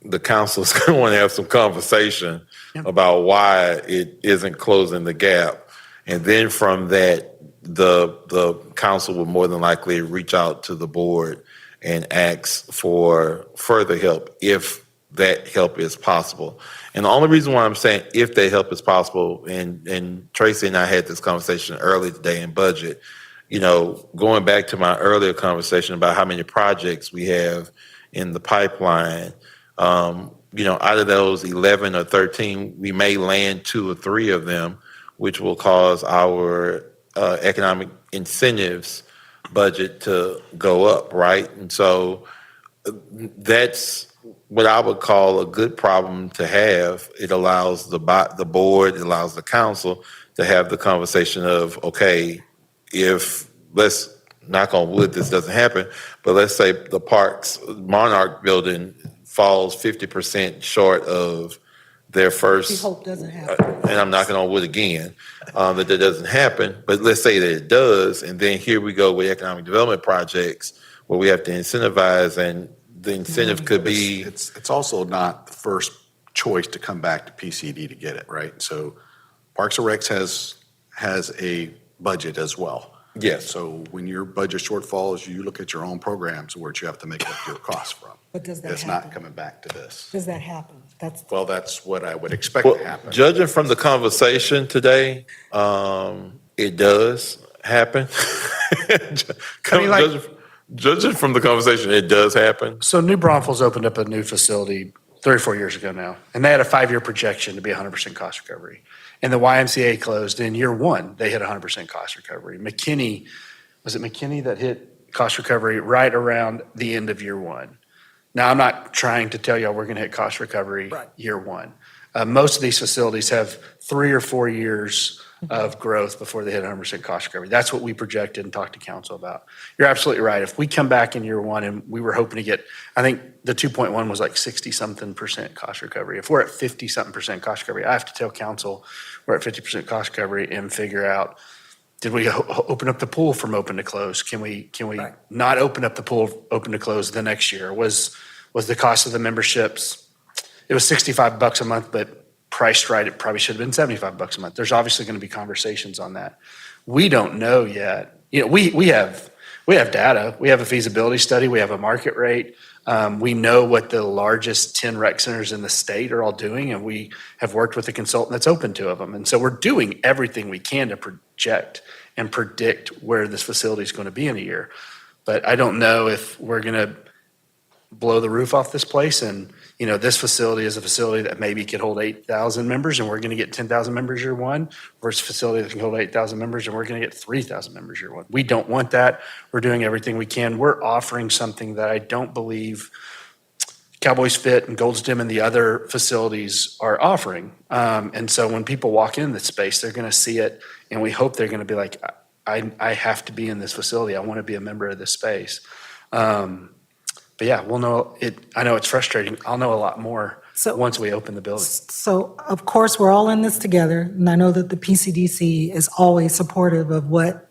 the council's going to want to have some conversation about why it isn't closing the gap. And then from that, the council will more than likely reach out to the board and ask for further help if that help is possible. And the only reason why I'm saying if that help is possible, and Tracy and I had this conversation early today in budget, going back to my earlier conversation about how many projects we have in the pipeline, out of those 11 or 13, we may land 2 or 3 of them, which will cause our economic incentives budget to go up, right? And so that's what I would call a good problem to have. It allows the board, it allows the council to have the conversation of, okay, if, let's knock on wood, this doesn't happen, but let's say the Monarch building falls 50% short of their We first, hope doesn't happen. and I'm knocking on wood again, that doesn't happen, but let's say that it does, and then here we go with economic development projects where we have to incentivize, and the incentive could be. It's also not the first choice to come back to PCD to get it, right? So Parks and Recs has a budget as well. Yes. So when your budget shortfalls, you look at your own programs where you have to make up your costs from. But does that It's not happen? coming back to this. Does that happen? That's, Well, that's what I would expect Well, to happen. judging from the conversation today, it does happen. Judging from the conversation, it does happen. So New Braunfels opened up a new facility 34 years ago now, and they had a 5-year projection to be 100% cost recovery. And the YMCA closed in year 1, they hit 100% cost recovery. McKinney, was it McKinney that hit cost recovery right around the end of year 1? Now, I'm not trying to tell y'all we're going to hit cost recovery year 1. Most of these facilities have 3 or 4 years of growth before they hit 100% cost recovery. That's what we projected and talked to council about. You're absolutely right. If we come back in year 1 and we were hoping to get, I think the 2.1 was like 60-something% cost recovery. If we're at 50-something% cost recovery, I have to tell council we're at 50% cost recovery and figure out, did we open up the pool from open to close? Can we not open up the pool open to close the next year? Was the cost of the memberships, it was $65 a month, but priced right, it probably should have been $75 a month. There's obviously going to be conversations on that. We don't know yet. We have data. We have a feasibility study. We have a market rate. We know what the largest 10 rec centers in the state are all doing, and we have worked with a consultant that's open 2 of them. And so we're doing everything we can to project and predict where this facility is going to be in a year. But I don't know if we're going to blow the roof off this place. And, this facility is a facility that maybe could hold 8,000 members, and we're going to get 10,000 members year 1, versus a facility that can hold 8,000 members, and we're going to get 3,000 members year 1. We don't want that. We're doing everything we can. We're offering something that I don't believe Cowboys Fit and Gold's Gym and the other facilities are offering. And so when people walk in this space, they're going to see it, and we hope they're going to be like, I have to be in this facility. I want to be a member of this space. But yeah, we'll know it. I know it's frustrating. I'll know a lot more once we open the building. so of course, we're all in this together, and I know that the PCDC is always supportive of what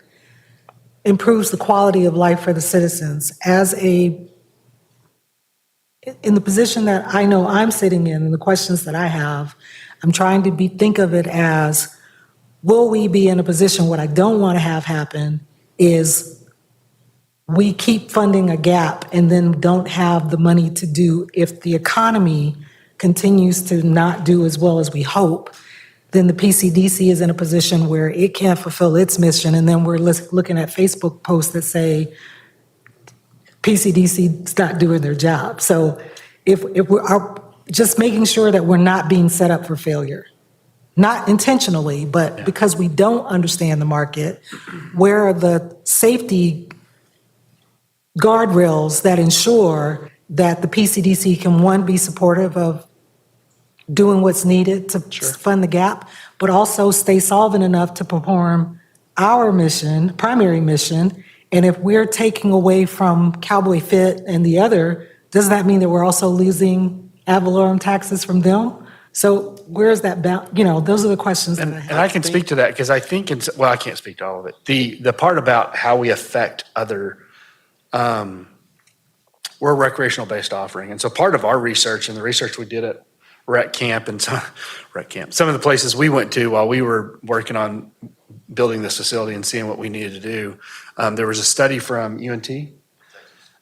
improves the quality of life for the citizens. In the position that I know I'm sitting in, and the questions that I have, I'm trying to think of it as, will we be in a position, what I don't want to have happen is we keep funding a gap and then don't have the money to do, if the economy continues to not do as well as we hope, then the PCDC is in a position where it can't fulfill its mission, and then we're looking at Facebook posts that say PCDC's not doing their job. So if we're just making sure that we're not being set up for failure, not intentionally, but because we don't understand the market, where are the safety guardrails that ensure that the PCDC can, one, be supportive of doing what's needed to fund the gap, but also stay solvent enough to perform our mission, primary mission. And if we're taking away from Cowboy Fit and the other, does that mean that we're also losing ad valorem taxes from them? So where's that those are the questions that I have. And I can speak to that because I think I can't speak to all of it. The part about how we affect other, we're a recreational based offering. And so part of our research and the research we did at Rec Camp and some of the places we went to while we were working on building this facility and seeing what we needed to do, there was a study from UNT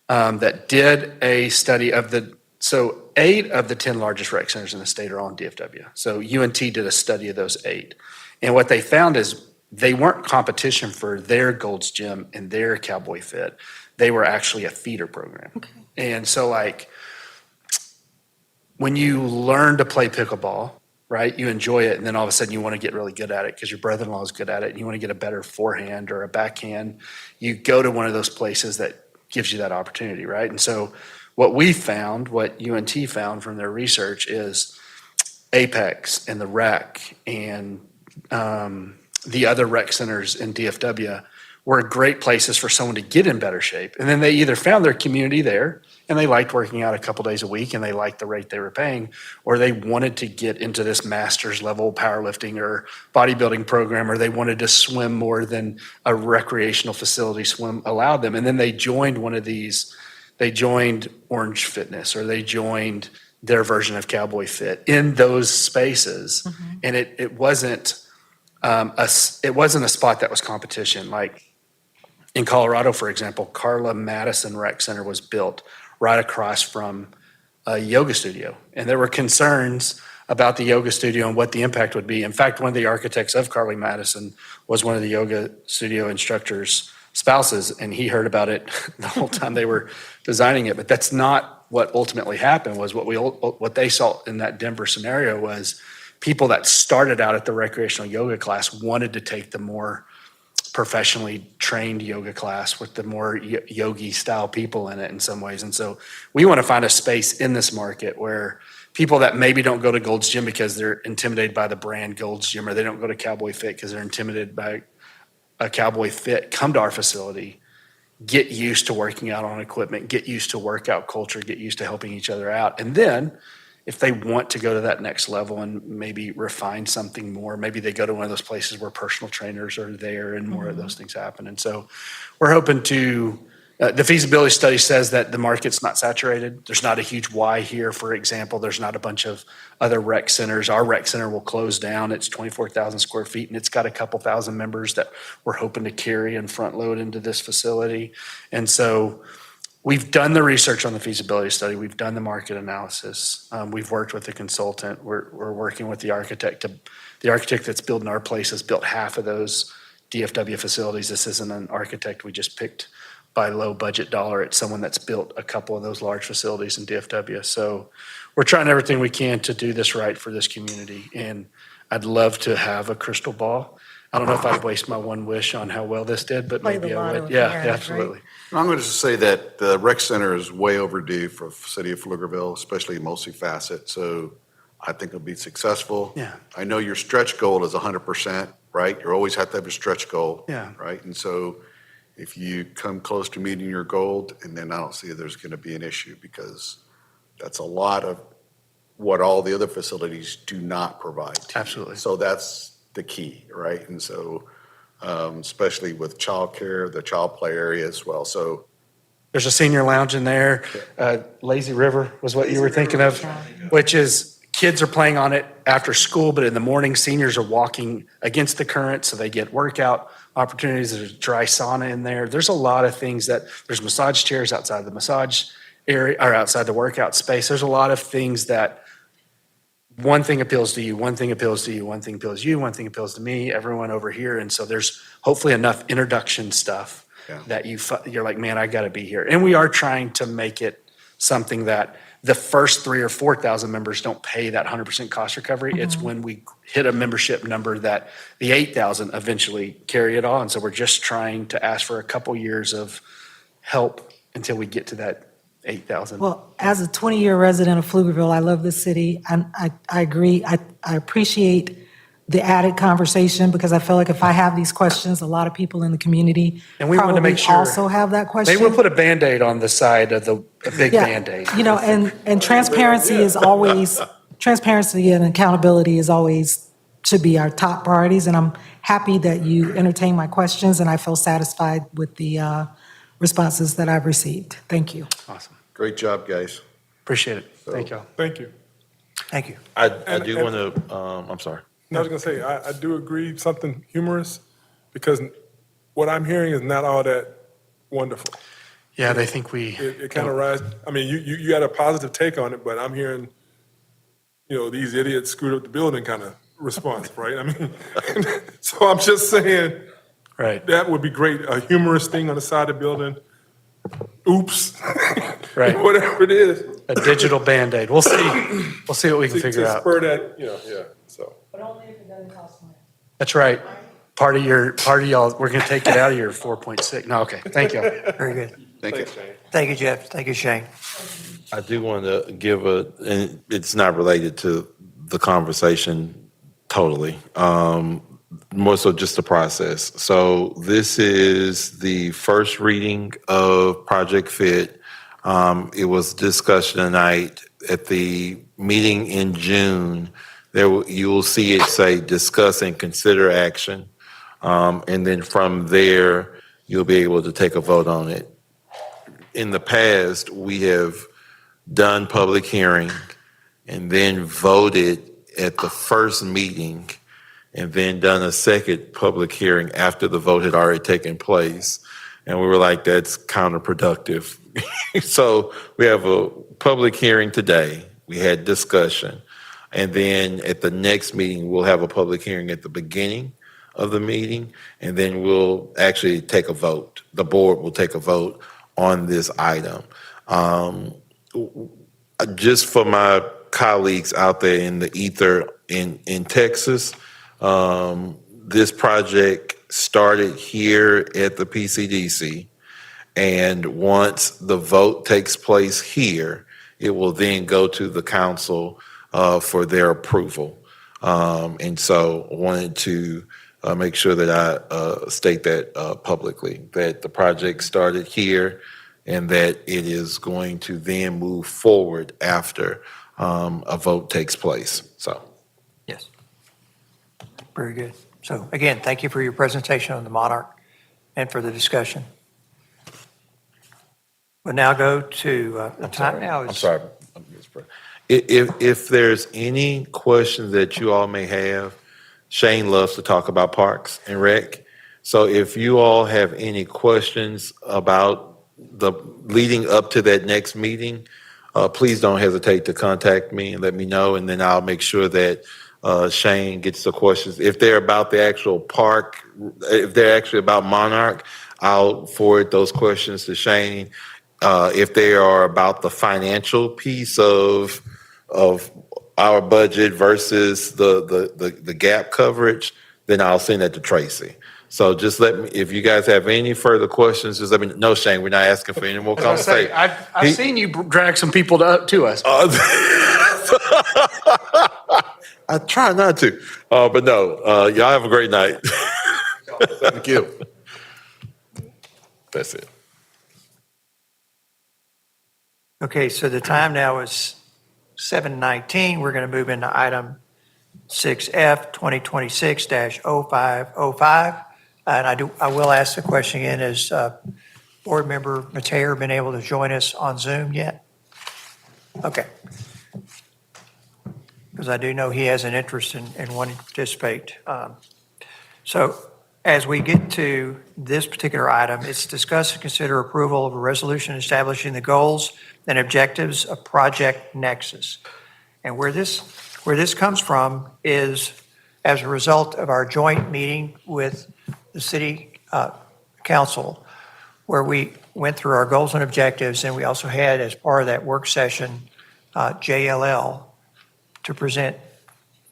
that did a study of so 8 of the 10 largest rec centers in the state are all in DFW. So UNT did a study of those 8. And what they found is they weren't competition for their Gold's Gym and their Cowboy Fit. They were actually a feeder program. And so like, when you learn to play pickleball, right, you enjoy it, and then all of a sudden you want to get really good at it because your brother-in-law is good at it, and you want to get a better forehand or a backhand, you go to one of those places that gives you that opportunity, right? And so what we found, what UNT found from their research is Apex and the Rec and the other rec centers in DFW were great places for someone to get in better shape. And then they either found their community there and they liked working out a couple days a week and they liked the rate they were paying, or they wanted to get into this master's level powerlifting or bodybuilding program, or they wanted to swim more than a recreational facility swim allowed them. And then they joined one of these, they joined Orange Fitness, or they joined their version of Cowboy Fit in those spaces. And it wasn't a spot that was competition. Like in Colorado, for example, Carla Madison Rec Center was built right across from a yoga studio. And there were concerns about the yoga studio and what the impact would be. In fact, one of the architects of Carly Madison was one of the yoga studio instructors' spouses, and he heard about it the whole time they were designing it. But that's not what ultimately happened. Was what they saw in that Denver scenario was people that started out at the recreational yoga class wanted to take the more professionally trained yoga class with the more yogi style people in it in some ways. And so we want to find a space in this market where people that maybe don't go to Gold's Gym because they're intimidated by the brand Gold's Gym, or they don't go to Cowboy Fit because they're intimidated by a Cowboy Fit, come to our facility, get used to working out on equipment, get used to workout culture, get used to helping each other out. And then if they want to go to that next level and maybe refine something more, maybe they go to one of those places where personal trainers are there and more of those things happen. And so we're hoping to, the feasibility study says that the market's not saturated. There's not a huge Y here, for example. There's not a bunch of other rec centers. Our rec center will close down. It's 24,000 square feet, and it's got a couple thousand members that we're hoping to carry and front load into this facility. And so we've done the research on the feasibility study. We've done the market analysis. We've worked with the consultant. We're working with the architect. The architect that's building our place has built half of those DFW facilities. This isn't an architect we just picked by low budget dollar. It's someone that's built a couple of those large facilities in DFW. So we're trying everything we can to do this right for this community. And I'd love to have a crystal ball. I don't know if I'd waste my one wish on how well this did, but Play maybe the I lotto would. if Yeah, you had it, absolutely. I'm going to just say that the rec center is way overdue for the city of Pflugerville, especially multi-facet. So I think it'll be successful. Yeah. I know your stretch goal is 100%, right? You always have to have a stretch goal. Yeah. Right? And so if you come close to meeting your goal, and then I don't see there's going to be an issue, because that's a lot of what all the other facilities do not provide to you. Absolutely. So that's the key, right? And so especially with childcare, the child play area as well. So There's a senior lounge in there. Lazy River was what you were thinking of, which is kids are playing on it after school, but in the morning, seniors are walking against the current, so they get workout opportunities. There's a dry sauna in there. There's a lot of things there's massage chairs outside the massage area, or outside the workout space. There's a lot of things that one thing appeals to you, one thing appeals to you, one thing appeals to you, one thing appeals to me, everyone over here. And so there's hopefully enough introduction stuff that you're like, man, I got to be here. And we are trying to make it something that the first 3,000 or 4,000 members don't pay that 100% cost recovery. It's when we hit a membership number that the 8,000 eventually carry it all. And so we're just trying to ask for a couple years of help until we get to that 8,000. Well, as a 20-year resident of Pflugerville, I love this city. I agree. I appreciate the added conversation, because I feel like if I have these questions, a lot of people in the community And we wanted to probably make sure also have that question. They will put a Band-Aid on the side of a big Yeah, Band-Aid. You know, and transparency is always, transparency and accountability is always, should be our top priorities. And I'm happy that you entertain my questions, and I feel satisfied with the responses that I've received. Thank you. Awesome. great job, guys. Appreciate it. Thank y'all. Thank you. Thank you. I do want to, I'm sorry. I was gonna say, I do agree, something humorous, because what I'm hearing is not all that wonderful. Yeah, they think we. It kind of rides, I mean, you got a positive take on it, but I'm hearing, these idiots screwed up the building kind of response, right? I mean, so I'm just saying, Right. that would be great, a humorous thing on the side of the building. Oops. Right. Whatever it is. A digital Band-Aid. We'll see. We'll see what we can figure To out. spur that, yeah, so. But only if it doesn't cost money. That's right. Part of y'all, we're going to take it out of your 4.6. No, okay. Thank you. Very good. Thank you. Thanks, Shane. Thank you, Jeff. Thank you, Shane. I do want to give and it's not related to the conversation totally, more so just the process. So this is the first reading of Project Fit. It was discussion tonight at the meeting in June. You will see it say discuss and consider action. And then from there, you'll be able to take a vote on it. In the past, we have done public hearing and then voted at the first meeting and then done a second public hearing after the vote had already taken place. And we were like, that's counterproductive. So we have a public hearing today. We had discussion. And then at the next meeting, we'll have a public hearing at the beginning of the meeting. And then we'll actually take a vote. The board will take a vote on this item. Just for my colleagues out there in the ether in Texas, this project started here at the PCDC. And once the vote takes place here, it will then go to the council for their approval. And so I wanted to make sure that I state that publicly, that the project started here and that it is going to then move forward after a vote takes place. So. Yes. Very good. So again, thank you for your presentation on the Monarch and for the discussion. We'll now go to the time now is. I'm sorry. If there's any questions that you all may have, Shane loves to talk about Parks and Rec. So if you all have any questions about the leading up to that next meeting, please don't hesitate to contact me and let me know, and then I'll make sure that Shane gets the questions. If they're about the actual park, if they're actually about Monarch, I'll forward those questions to Shane. If they are about the financial piece of our budget versus the gap coverage, then I'll send that to Tracy. So just let me, if you guys have any further questions, just let me know. Shane, we're not asking for any more conversation. I've seen you drag some people to us. I try not to, but no, y'all have a great night. Thank you. That's it. Okay, so the time now is 7:19. We're going to move into item 6F, 2026-0505. And I will ask the question again, has Board Member Mateer been able to join us on Zoom yet? Okay. Because I do know he has an interest in wanting to participate. So as we get to this particular item, it's discuss and consider approval of a resolution establishing the goals and objectives of Project Nexus. And where this comes from is as a result of our joint meeting with the City Council, where we went through our goals and objectives, and we also had, as part of that work session, JLL to present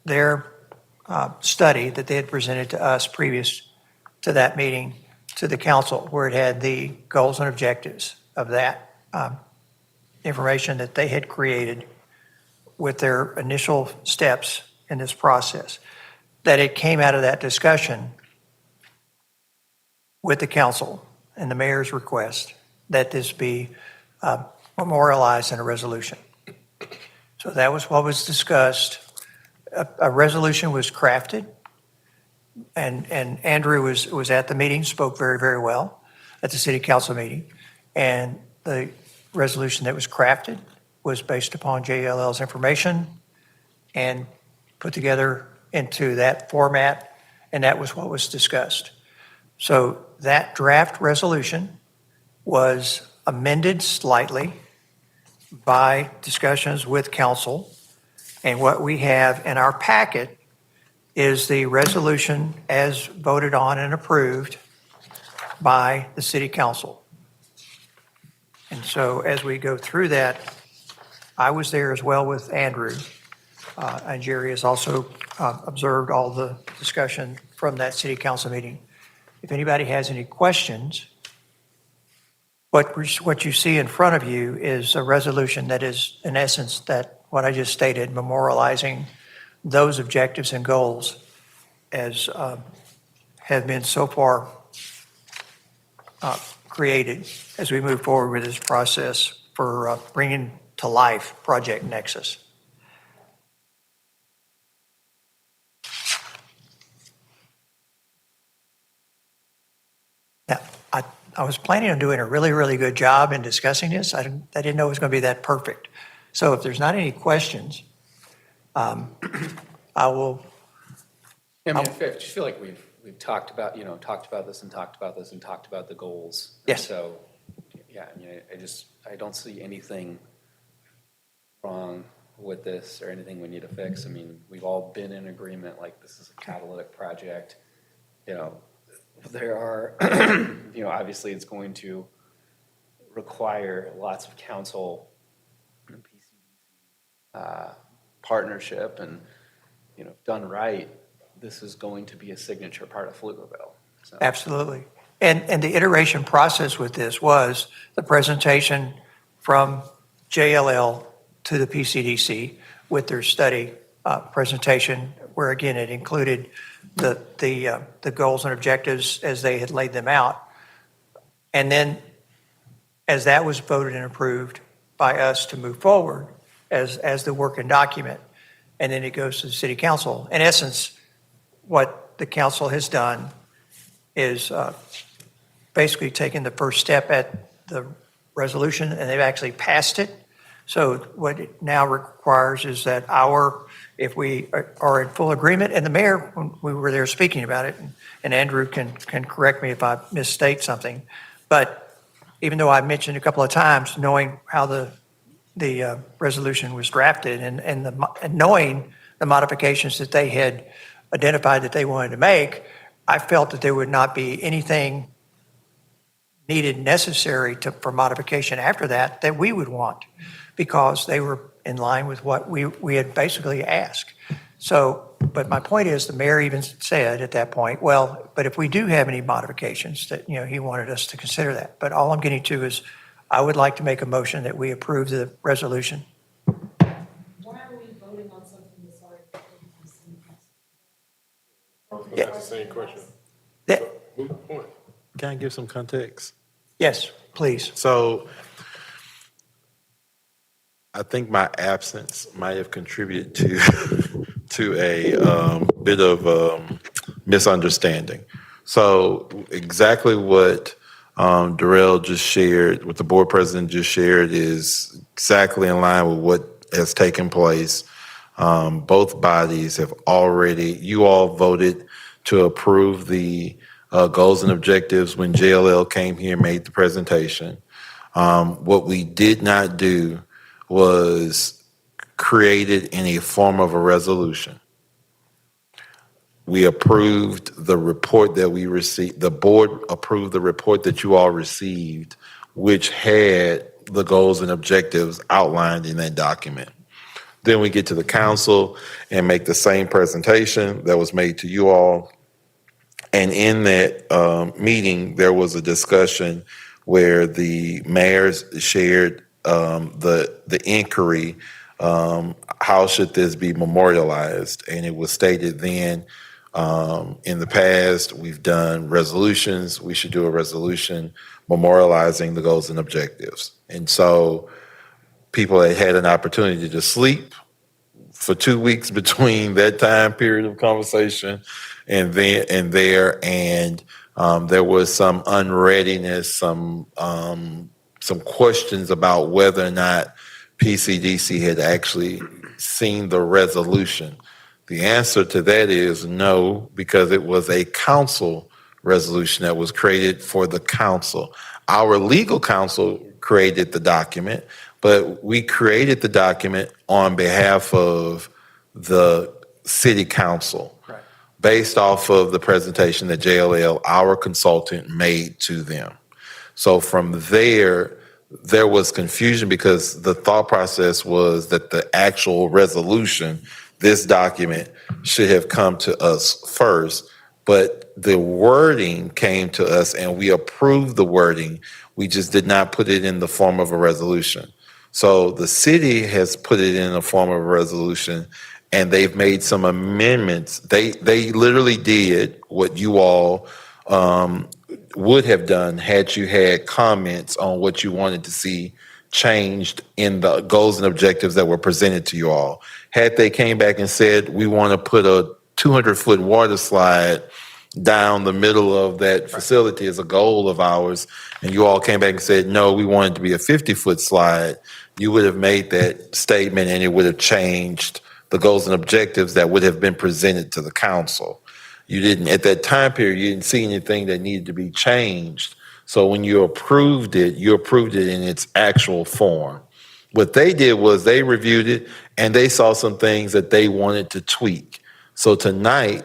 their study that they had presented to us previous to that meeting to the council, where it had the goals and objectives of that information that they had created with their initial steps in this process. That it came out of that discussion with the council and the mayor's request that this be memorialized in a resolution. So that was what was discussed. A resolution was crafted, and Andrew was at the meeting, spoke very, very well at the city council meeting. And the resolution that was crafted was based upon JLL's information and put together into that format, and that was what was discussed. So that draft resolution was amended slightly by discussions with council. And what we have in our packet is the resolution as voted on and approved by the city council. And so as we go through that, I was there as well with Andrew. And Jerry has also observed all the discussion from that city council meeting. If anybody has any questions, what you see in front of you is a resolution that is, in essence, that what I just stated, memorializing those objectives and goals as have been so far created as we move forward with this process for bringing to life Project Nexus. Now, I was planning on doing a really, really good job in discussing this. I didn't know it was going to be that perfect. So if there's not any questions, I will. I mean, I just feel like we've talked about, talked about this and talked about this and talked about the goals. Yes. And so, yeah, I mean, I don't see anything wrong with this or anything we need to fix. I mean, we've all been in agreement, like this is a catalytic project. There are, obviously it's going to require lots of council and PCDC partnership and, if done right, this is going to be a signature part of Pflugerville. So. Absolutely. And the iteration process with this was the presentation from JLL to the PCDC with their study presentation, where again, it included the goals and objectives as they had laid them out. And then as that was voted and approved by us to move forward as the working document, and then it goes to the city council. In essence, what the council has done is basically taken the first step at the resolution, and they've actually passed it. So what it now requires is that if we are in full agreement, and the mayor, when we were there speaking about it, and Andrew can correct me if I misstate something, but even though I mentioned a couple of times, knowing how the resolution was drafted and knowing the modifications that they had identified that they wanted to make, I felt that there would not be anything needed necessary for modification after that we would want, because they were in line with what we had basically asked. So, but my point is, the mayor even said at that point, well, but if we do have any modifications, that, he wanted us to consider that. But all I'm getting to is, I would like to make a motion that we approve the resolution. Why are we voting on something that's already? That's the same question. That- So, move the point. Can I give some context? Yes, please. So I think my absence might have contributed to a bit of misunderstanding. So exactly what Darrell just shared, what the board president just shared, is exactly in line with what has taken place. Both bodies have you all voted to approve the goals and objectives when JLL came here and made the presentation. What we did not do was create it in a form of a resolution. We approved the report that we received, the board approved the report that you all received, which had the goals and objectives outlined in that document. Then we get to the council and make the same presentation that was made to you all. And in that meeting, there was a discussion where the mayors shared the inquiry, how should this be memorialized? And it was stated then, in the past, we've done resolutions. We should do a resolution memorializing the goals and objectives. And so people had an opportunity to sleep for 2 weeks between that time period of conversation and there was some unreadiness, some questions about whether or not PCDC had actually seen the resolution. The answer to that is no, because it was a council resolution that was created for the council. Our legal counsel created the document, but we created the document on behalf of the city council. Right. Based off of the presentation that JLL, our consultant, made to them. So from there was confusion because the thought process was that the actual resolution, this document, should have come to us first, but the wording came to us and we approved the wording. We just did not put it in the form of a resolution. So the city has put it in the form of a resolution and they've made some amendments. They literally did what you all would have done had you had comments on what you wanted to see changed in the goals and objectives that were presented to you all. Had they came back and said, we want to put a 200-foot water slide down the middle of that facility as a goal of ours, and you all came back and said, no, we want it to be a 50-foot slide, you would have made that statement and it would have changed the goals and objectives that would have been presented to the council. You didn't, at that time period, you didn't see anything that needed to be changed. So when you approved it in its actual form. What they did was they reviewed it and they saw some things that they wanted to tweak. So tonight,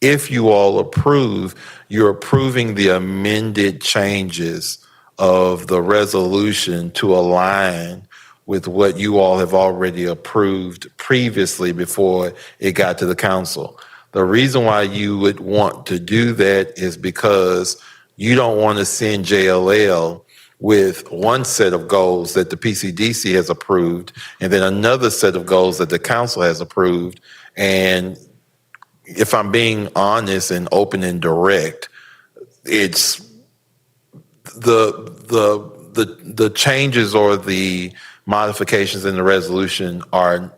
if you all approve, you're approving the amended changes of the resolution to align with what you all have already approved previously before it got to the council. The reason why you would want to do that is because you don't want to send JLL with one set of goals that the PCDC has approved and then another set of goals that the council has approved. And if I'm being honest and open and direct, it's the changes or the modifications in the resolution are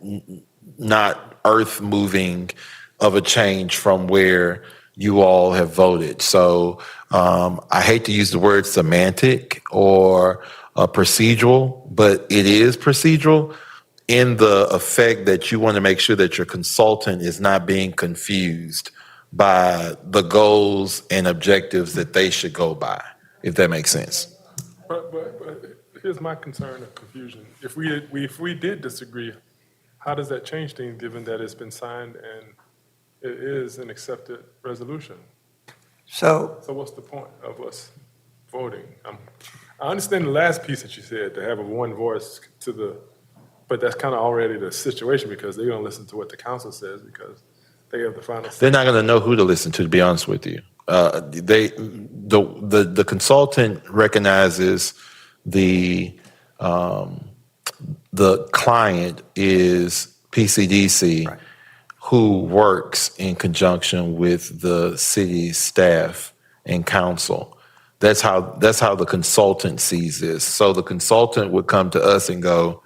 not earth-moving of a change from where you all have voted. So I hate to use the word semantic or procedural, but it is procedural in the effect that you want to make sure that your consultant is not being confused by the goals and objectives that they should go by, if that makes sense. But here's my concern of confusion. If we did disagree, how does that change things given that it's been signed and it is an accepted resolution? So So what's the point of us voting? I understand the last piece that you said, to have a one voice but that's kind of already the situation because they're going to listen to what the council says because they have the final say. They're not going to know who to listen to be honest with you. The consultant recognizes the client is PCDC, Right. who works in conjunction with the city staff and council. That's how the consultant sees this. So the consultant would come to us and go,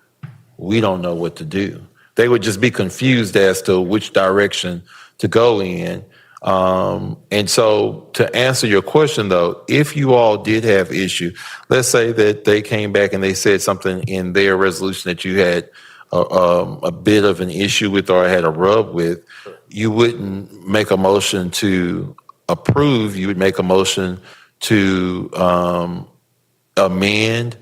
we don't know what to do. They would just be confused as to which direction to go in. And so to answer your question though, if you all did have issue, let's say that they came back and they said something in their resolution that you had a bit of an issue with or had a rub with, you wouldn't make a motion to approve, you would make a motion to amend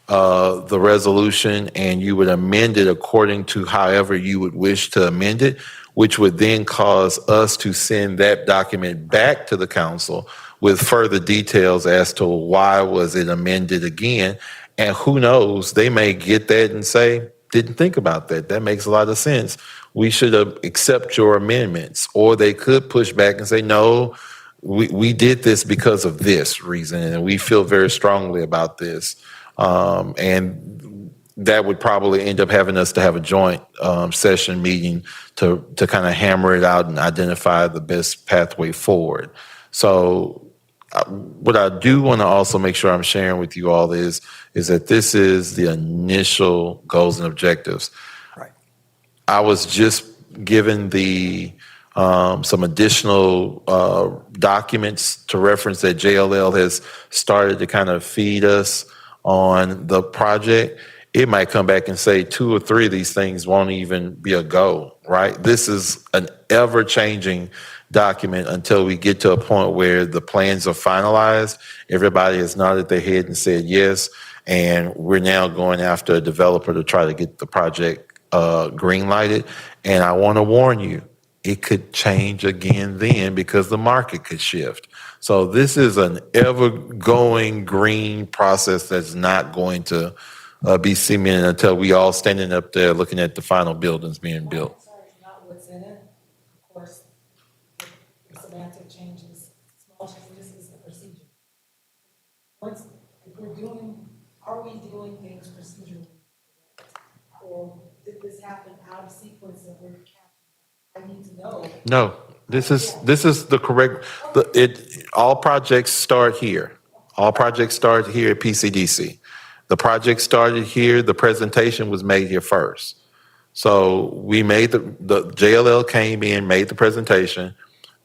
the resolution, and you would amend it according to however you would wish to amend it, which would then cause us to send that document back to the council with further details as to why was it amended again. And who knows, they may get that and say, didn't think about that. That makes a lot of sense. We should accept your amendments. Or they could push back and say, no, we did this because of this reason, and we feel very strongly about this. And that would probably end up having us to have a joint session meeting to kind of hammer it out and identify the best pathway forward. So what I do want to also make sure I'm sharing with you all is that this is the initial goals and objectives. Right. I was just given some additional documents to reference that JLL has started to kind of feed us on the project. It might come back and say 2 or 3 of these things won't even be a go, right? This is an ever-changing document until we get to a point where the plans are finalized. Everybody has nodded their head and said yes, And we're now going after a developer to try to get the project green lighted. And I want to warn you, it could change again then because the market could shift. So this is an ever-going green process that's not going to be cemented until we all standing up there looking at the final buildings being built. Sorry, not what's in it. Of course, the semantic changes, small changes is the procedure. Once, if we're doing, are we doing things procedurally? Or did this happen out of sequence that we're catching? I need to know. No, this is the correct, all projects start here. All projects start here at PCDC. The project started here, the presentation was made here first. So we made the JLL came in, made the presentation,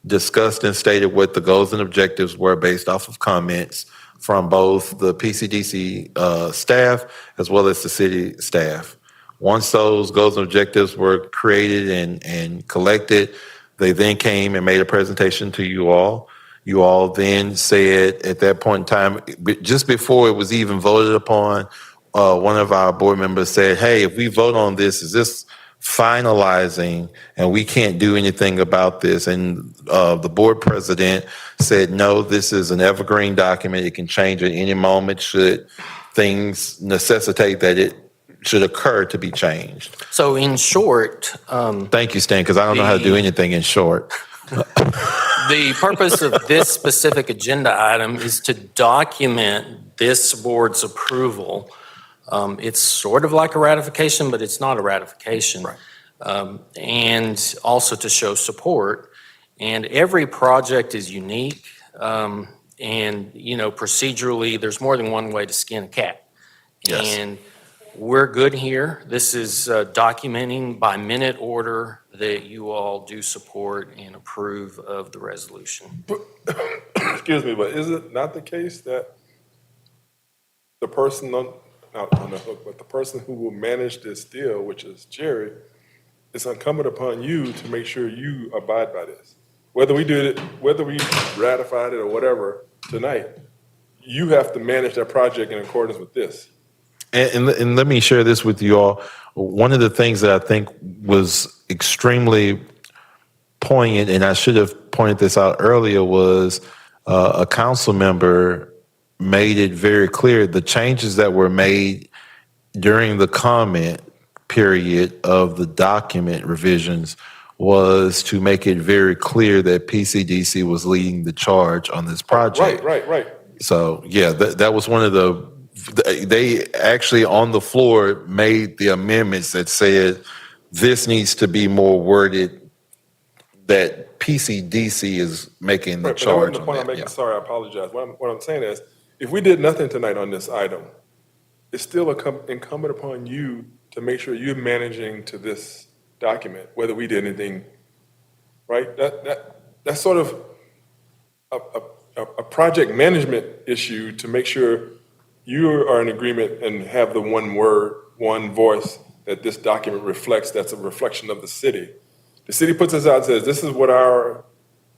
discussed and stated what the goals and objectives were based off of comments from both the PCDC staff as well as the city staff. Once those goals and objectives were created and collected, they then came and made a presentation to you all. You all then said at that point in time, just before it was even voted upon, one of our board members said, hey, if we vote on this, is this finalizing and we can't do anything about this? And the board president said, no, this is an evergreen document. It can change at any moment should things necessitate that it should occur to be changed. So in short, Thank you, Stan, because I don't know how to do anything in short. the purpose of this specific agenda item is to document this board's approval. It's sort of like a ratification, but it's not a ratification. Right. And also to show support. And every project is unique. And, you know, procedurally, there's more than one way to skin a cat. Yes. And we're good here. This is documenting by minute order that you all do support and approve of the resolution. Excuse me, but is it not the case that the person not on the hook, but the person who will manage this deal, which is Jerry, it's incumbent upon you to make sure you abide by this. Whether we ratified it or whatever tonight, you have to manage that project in accordance with this. And let me share this with you all. One of the things that I think was extremely poignant, and I should have pointed this out earlier, was a council member made it very clear the changes that were made during the comment period of the document revisions was to make it very clear that PCDC was leading the charge on this project. Right. So, yeah, that was one of they actually on the floor made the amendments that said this needs to be more worded, that PCDC is making the charge The on point that. I'm making, Yeah. sorry, I apologize. What I'm saying is, if we did nothing tonight on this item, it's still incumbent upon you to make sure you're managing to this document, whether we did anything, right? That's sort of a project management issue to make sure you are in agreement and have the one word, one voice that this document reflects. That's a reflection of the city. The city puts us out and says, this is what our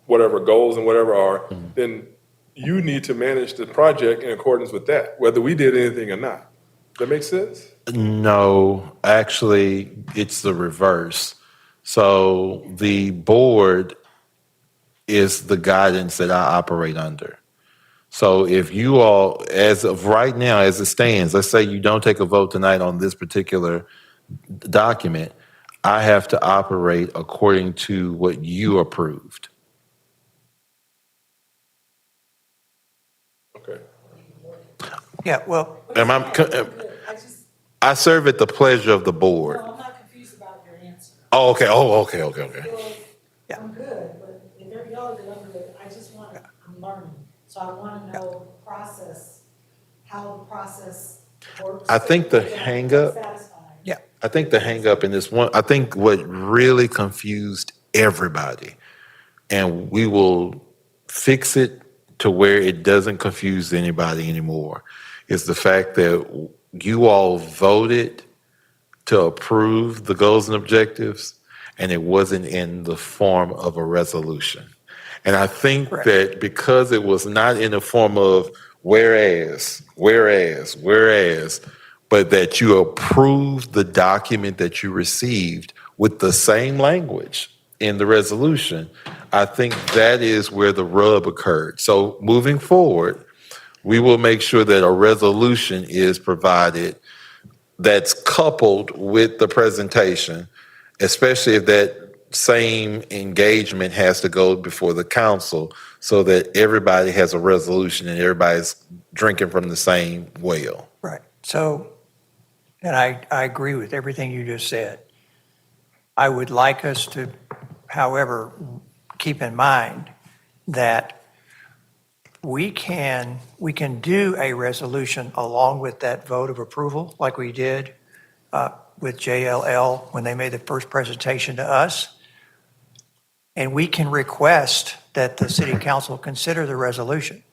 whatever goals and whatever are, then you need to manage the project in accordance with that, whether we did anything or not. Does that make sense? No, actually, it's the reverse. So the board is the guidance that I operate under. So if you all, as of right now, as it stands, let's say you don't take a vote tonight on this particular document, I have to operate according to what you approved. Okay. Yeah, well, I serve at the pleasure of the board. No, I'm not confused about your answer. Oh, okay. Yeah. I'm good, but if every y'all are good, I'm good. I'm learning. So I want to know the process, how the process works. I think the hang up, yeah. I think the hang up in this one, I think what really confused everybody, and we will fix it to where it doesn't confuse anybody anymore, is the fact that you all voted to approve the goals and objectives, and it wasn't in the form of a resolution. And I think that because it was not in the form of whereas, but that you approve the document that you received with the same language in the resolution, I think that is where the rub occurred. So moving forward, we will make sure that a resolution is provided that's coupled with the presentation, especially if that same engagement has to go before the council so that everybody has a resolution and everybody's drinking from the same well. Right. So, and I agree with everything you just said. I would like us to, however, keep in mind that we can do a resolution along with that vote of approval, like we did with JLL when they made the first presentation to us. And we can request that the city council consider the resolution.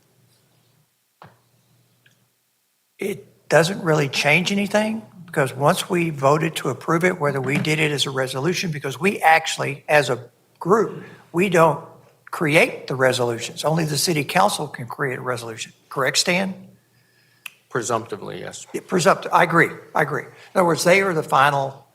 It doesn't really change anything because once we voted to approve it, whether we did it as a resolution, because we actually, as a group, we don't create the resolutions. Only the city council can create a resolution. Correct, Stan? Presumptively, yes. Presumptive. I agree. In other words, they are the final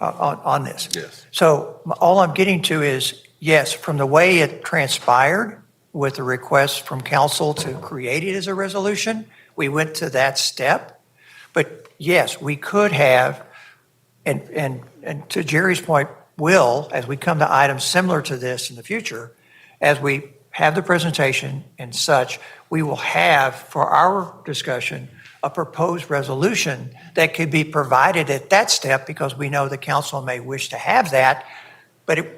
on this. Yes. So all I'm getting to is, yes, from the way it transpired with the request from council to create it as a resolution, we went to that step. But yes, we could have, and to Jerry's point, will, as we come to items similar to this in the future, as we have the presentation and such, we will have for our discussion a proposed resolution that could be provided at that step because we know the council may wish to have that. But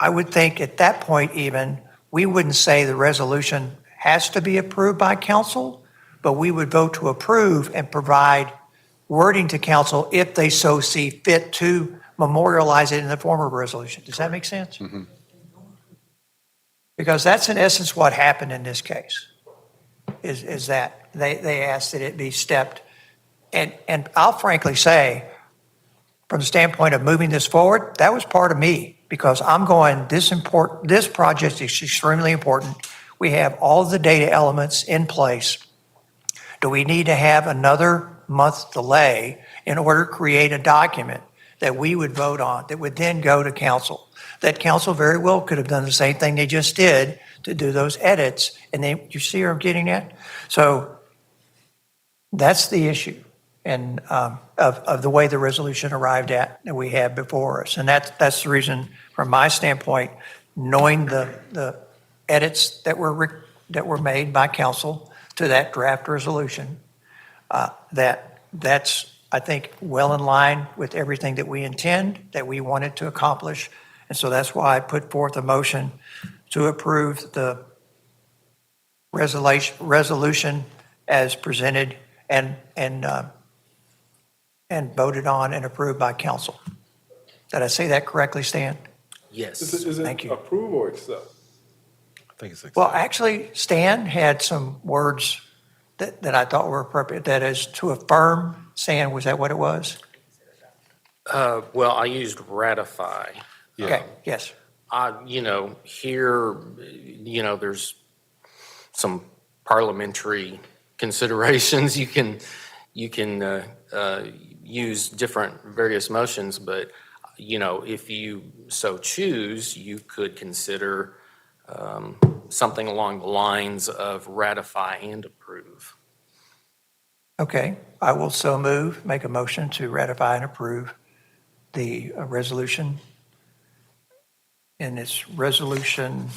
I would think at that point even, we wouldn't say the resolution has to be approved by council, but we would vote to approve and provide wording to council if they so see fit to memorialize it in the form of a resolution. Does that make sense? Mm-hmm. Because that's in essence what happened in this case, is that they asked that it be stepped. And I'll frankly say, from the standpoint of moving this forward, that was part of me because I'm going, this project is extremely important. We have all of the data elements in place. Do we need to have another month delay in order to create a document that we would vote on that would then go to council? That council very well could have done the same thing they just did to do those edits. And then, you see where I'm getting at? So that's the issue and of the way the resolution arrived at that we have before us. And that's the reason, from my standpoint, knowing the edits that were made by council to that draft resolution, that's, I think, well in line with everything that we intend, that we wanted to accomplish. And so that's why I put forth a motion to approve the resolution as presented and voted on and approved by council. Did I say that correctly, Stan? Yes. Is Thank it you. approve or accept? I think it's Well, actually, Stan had some words that I thought were appropriate. That is to affirm. Stan, was that what it was? Well, I used ratify. Okay, yes. Here, there's some parliamentary considerations. You can use different various motions, but, if you so choose, you could consider something along the lines of ratify and approve. Okay, I will so make a motion to ratify and approve the resolution. And it's resolution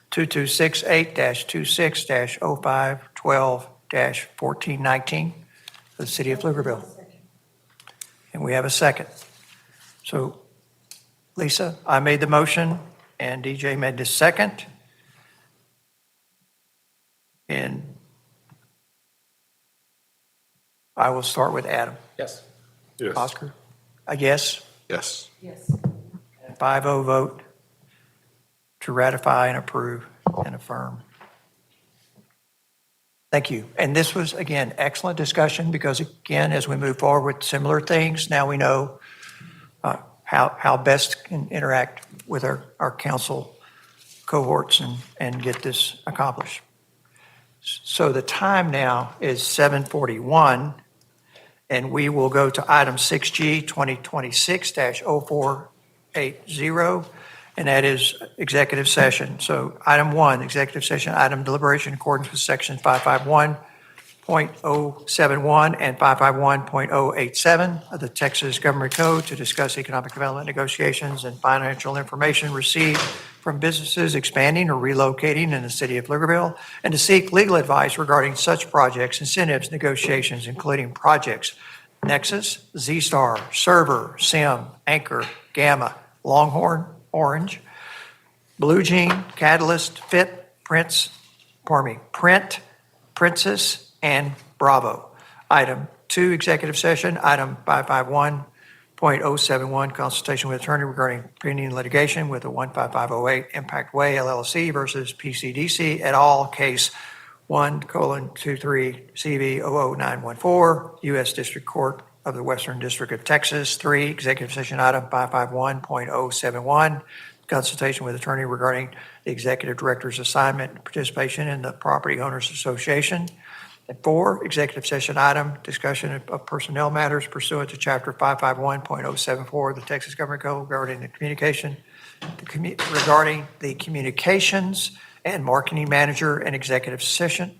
2268-26-05-12-1419 for the city of Pflugerville. And we have a second. So Lisa, I made the motion and DJ made the second. And I will start with Adam. Yes. Yes. Oscar? A yes? Yes. 5-0 vote to ratify and approve and affirm. Thank you. And this was, again, excellent discussion because, again, as we move forward with similar things, now we know how best can interact with our council cohorts and get this accomplished. So the time now is 7:41, and we will go to item 6G, 2026-0480, and that is executive session. So item 1, executive session, item deliberation in accordance with section 551.071 and 551.087 of the Texas Government Code to discuss economic development negotiations and financial information received from businesses expanding or relocating in the city of Pflugerville, and to seek legal advice regarding such projects, incentives, negotiations, including projects Nexus, Z-Star, Server, SIM, Anchor, Gamma, Longhorn, Orange, Blue Jean, Catalyst, Fit, Prince, Print, Princess, and Bravo. Item 2, executive session. Item 551.071, consultation with attorney regarding pending litigation with the 15508 Impact Way LLC versus PCDC et al. Case 1:23 CV 00914, U.S. District Court of the Western District of Texas. 3, executive session item 551.071, consultation with attorney regarding the executive director's assignment and participation in the Property Owners Association. And 4, executive session item, discussion of personnel matters pursuant to Chapter 551.074 of the Texas Government Code regarding the communications and marketing manager and executive assistant.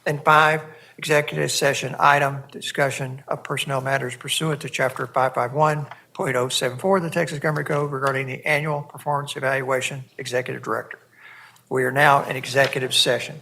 And 5, executive session item, discussion of personnel matters pursuant to Chapter 551.074 of the Texas Government Code regarding the annual performance evaluation executive director. We are now in executive session.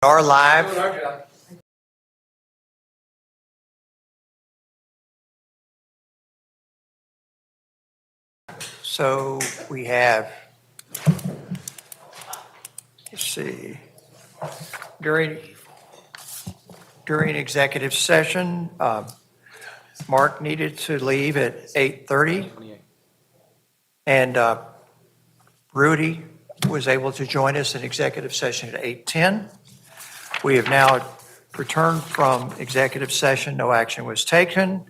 Are live. So we have, let's see, during executive session, Mark needed to leave at 8:30. And Rudy was able to join us in executive session at 8:10. We have now returned from executive session. No action was taken.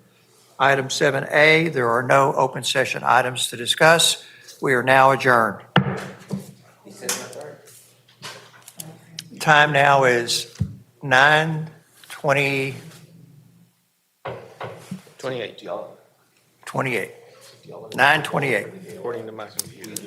Item 7A, there are no open session items to discuss. We are now adjourned. Time now is 9:28. 28, 9:28. according to my computer.